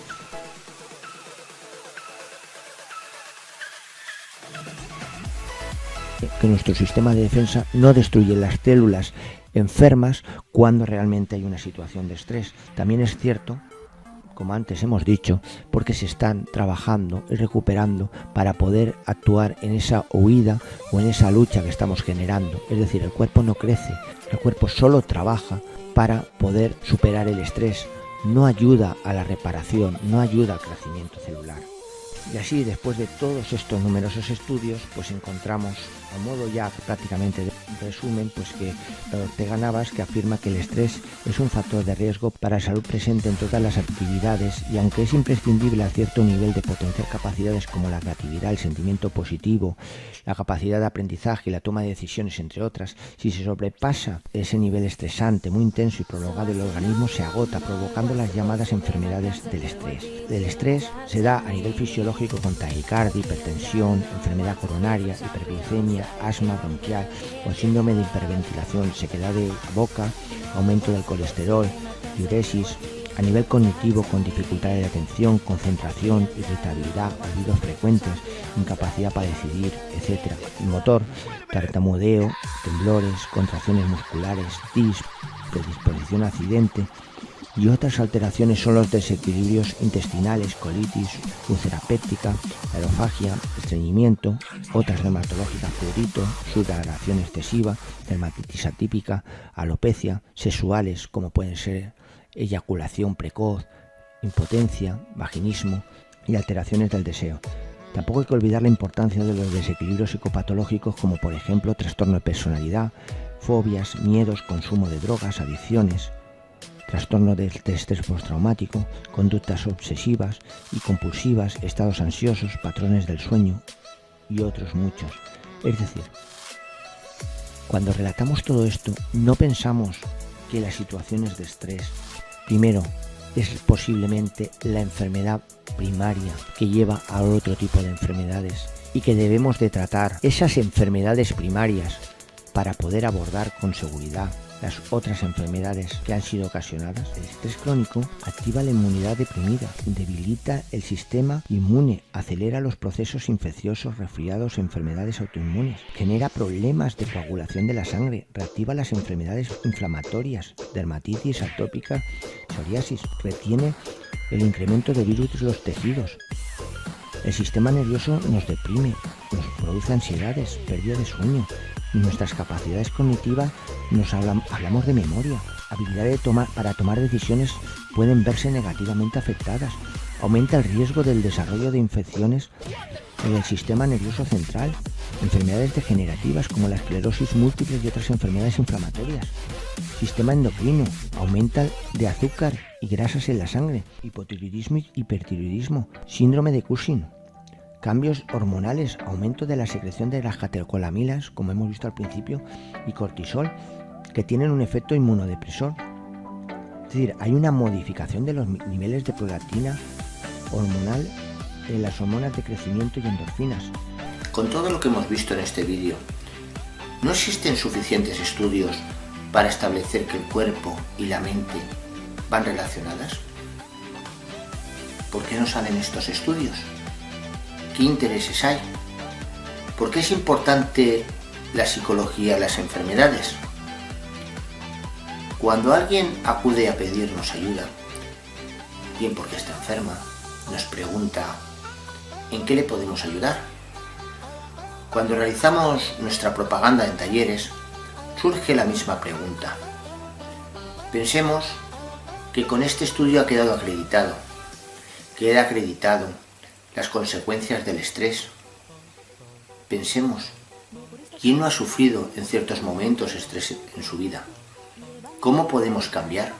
que nuestro sistema de defensa no destruye las células enfermas cuando realmente hay una situación de estrés. También es cierto, como antes hemos dicho, porque se están trabajando y recuperando para poder actuar en esa huida o en esa lucha que estamos generando. Es decir, el cuerpo no crece, el cuerpo solo trabaja para poder superar el estrés, no ayuda a la reparación, no ayuda al crecimiento celular. Y así, después de todos estos numerosos estudios, pues encontramos, a modo ya prácticamente de resumen, pues que Ortega Navas, que afirma que el estrés es un factor de riesgo para la salud presente en todas las actividades, y aunque es imprescindible a cierto nivel de potenciar capacidades como la creatividad, el sentimiento positivo, la capacidad de aprendizaje y la toma de decisiones, entre otras, si se sobrepasa ese nivel estresante muy intenso y prolongado, el organismo se agota, provocando las llamadas enfermedades del estrés. El estrés se da a nivel fisiológico con taquicardia, hipertensión, enfermedad coronaria, hiperglicemia, asma bronquial o síndrome de hiperventilación, sequedad de boca, aumento del colesterol, diuresis. A nivel cognitivo, con dificultades de atención, concentración, irritabilidad, olvidos frecuentes, incapacidad para decidir, etc. El motor, tartamudeo, temblores, contracciones musculares, tis, predisposición a accidente. Y otras alteraciones son los desequilibrios intestinales, colitis, úlcera péptica, aerofagia, estreñimiento, otras dermatológicas, prurito, sudoración excesiva, dermatitis atípica, alopecia, sexuales como pueden ser eyaculación precoz, impotencia, vaginismo y alteraciones del deseo. Tampoco hay que olvidar la importancia de los desequilibrios psicopatológicos como por ejemplo trastorno de personalidad, fobias, miedos, consumo de drogas, adicciones, trastorno del estrés postraumático, conductas obsesivas y compulsivas, estados ansiosos, patrones del sueño y otros muchos. Es decir, cuando relatamos todo esto, no pensamos que las situaciones de estrés, primero, es posiblemente la enfermedad primaria que lleva a otro tipo de enfermedades y que debemos de tratar esas enfermedades primarias para poder abordar con seguridad las otras enfermedades que han sido ocasionadas. El estrés crónico activa la inmunidad deprimida, debilita el sistema inmune, acelera los procesos infecciosos, resfriados, enfermedades autoinmunes, genera problemas de coagulación de la sangre, reactiva las enfermedades inflamatorias, dermatitis atópica, psoriasis, retiene el incremento de virus en los tejidos. El sistema nervioso nos deprime, nos produce ansiedades, pérdida de sueño. Y nuestras capacidades cognitivas hablamos de memoria, habilidad para tomar decisiones pueden verse negativamente afectadas. Aumenta el riesgo del desarrollo de infecciones en el sistema nervioso central, enfermedades degenerativas como la esclerosis múltiple y otras enfermedades inflamatorias. Sistema endocrino, aumenta de azúcar y grasas en la sangre, hipotiroidismo y hipertiroidismo, síndrome de Cushing. Cambios hormonales, aumento de la secreción de las catecolaminas, como hemos visto al principio, y cortisol, que tienen un efecto inmunodepresor. Es decir, hay una modificación de los niveles de prolactina hormonal en las hormonas de crecimiento y endorfinas. Con todo lo que hemos visto en este vídeo, ¿no existen suficientes estudios para establecer que el cuerpo y la mente van relacionadas? ¿Por qué no salen estos estudios? ¿Qué intereses hay? ¿Por qué es importante la psicología en las enfermedades? Cuando alguien acude a pedirnos ayuda, bien porque está enferma, nos pregunta ¿en qué le podemos ayudar? Cuando realizamos nuestra propaganda en talleres, surge la misma pregunta. Pensemos que con este estudio ha quedado acreditado, queda acreditado las consecuencias del estrés. Pensemos, ¿quién no ha sufrido en ciertos momentos estrés en su vida? ¿Cómo podemos cambiar?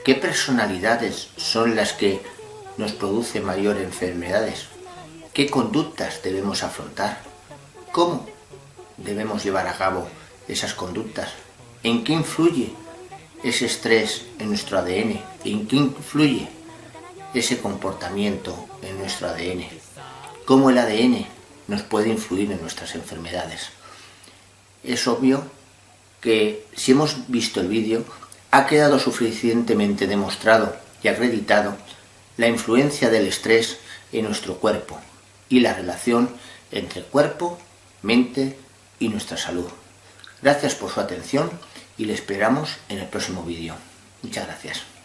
¿Qué personalidades son las que nos producen mayores enfermedades? ¿Qué conductas debemos afrontar? ¿Cómo debemos llevar a cabo esas conductas? ¿En qué influye ese estrés en nuestro ADN? ¿En qué influye ese comportamiento en nuestro ADN? ¿Cómo el ADN nos puede influir en nuestras enfermedades? Es obvio que si hemos visto el vídeo, ha quedado suficientemente demostrado y acreditado la influencia del estrés en nuestro cuerpo y la relación entre cuerpo, mente y nuestra salud. Gracias por su atención y le esperamos en el próximo vídeo. Muchas gracias.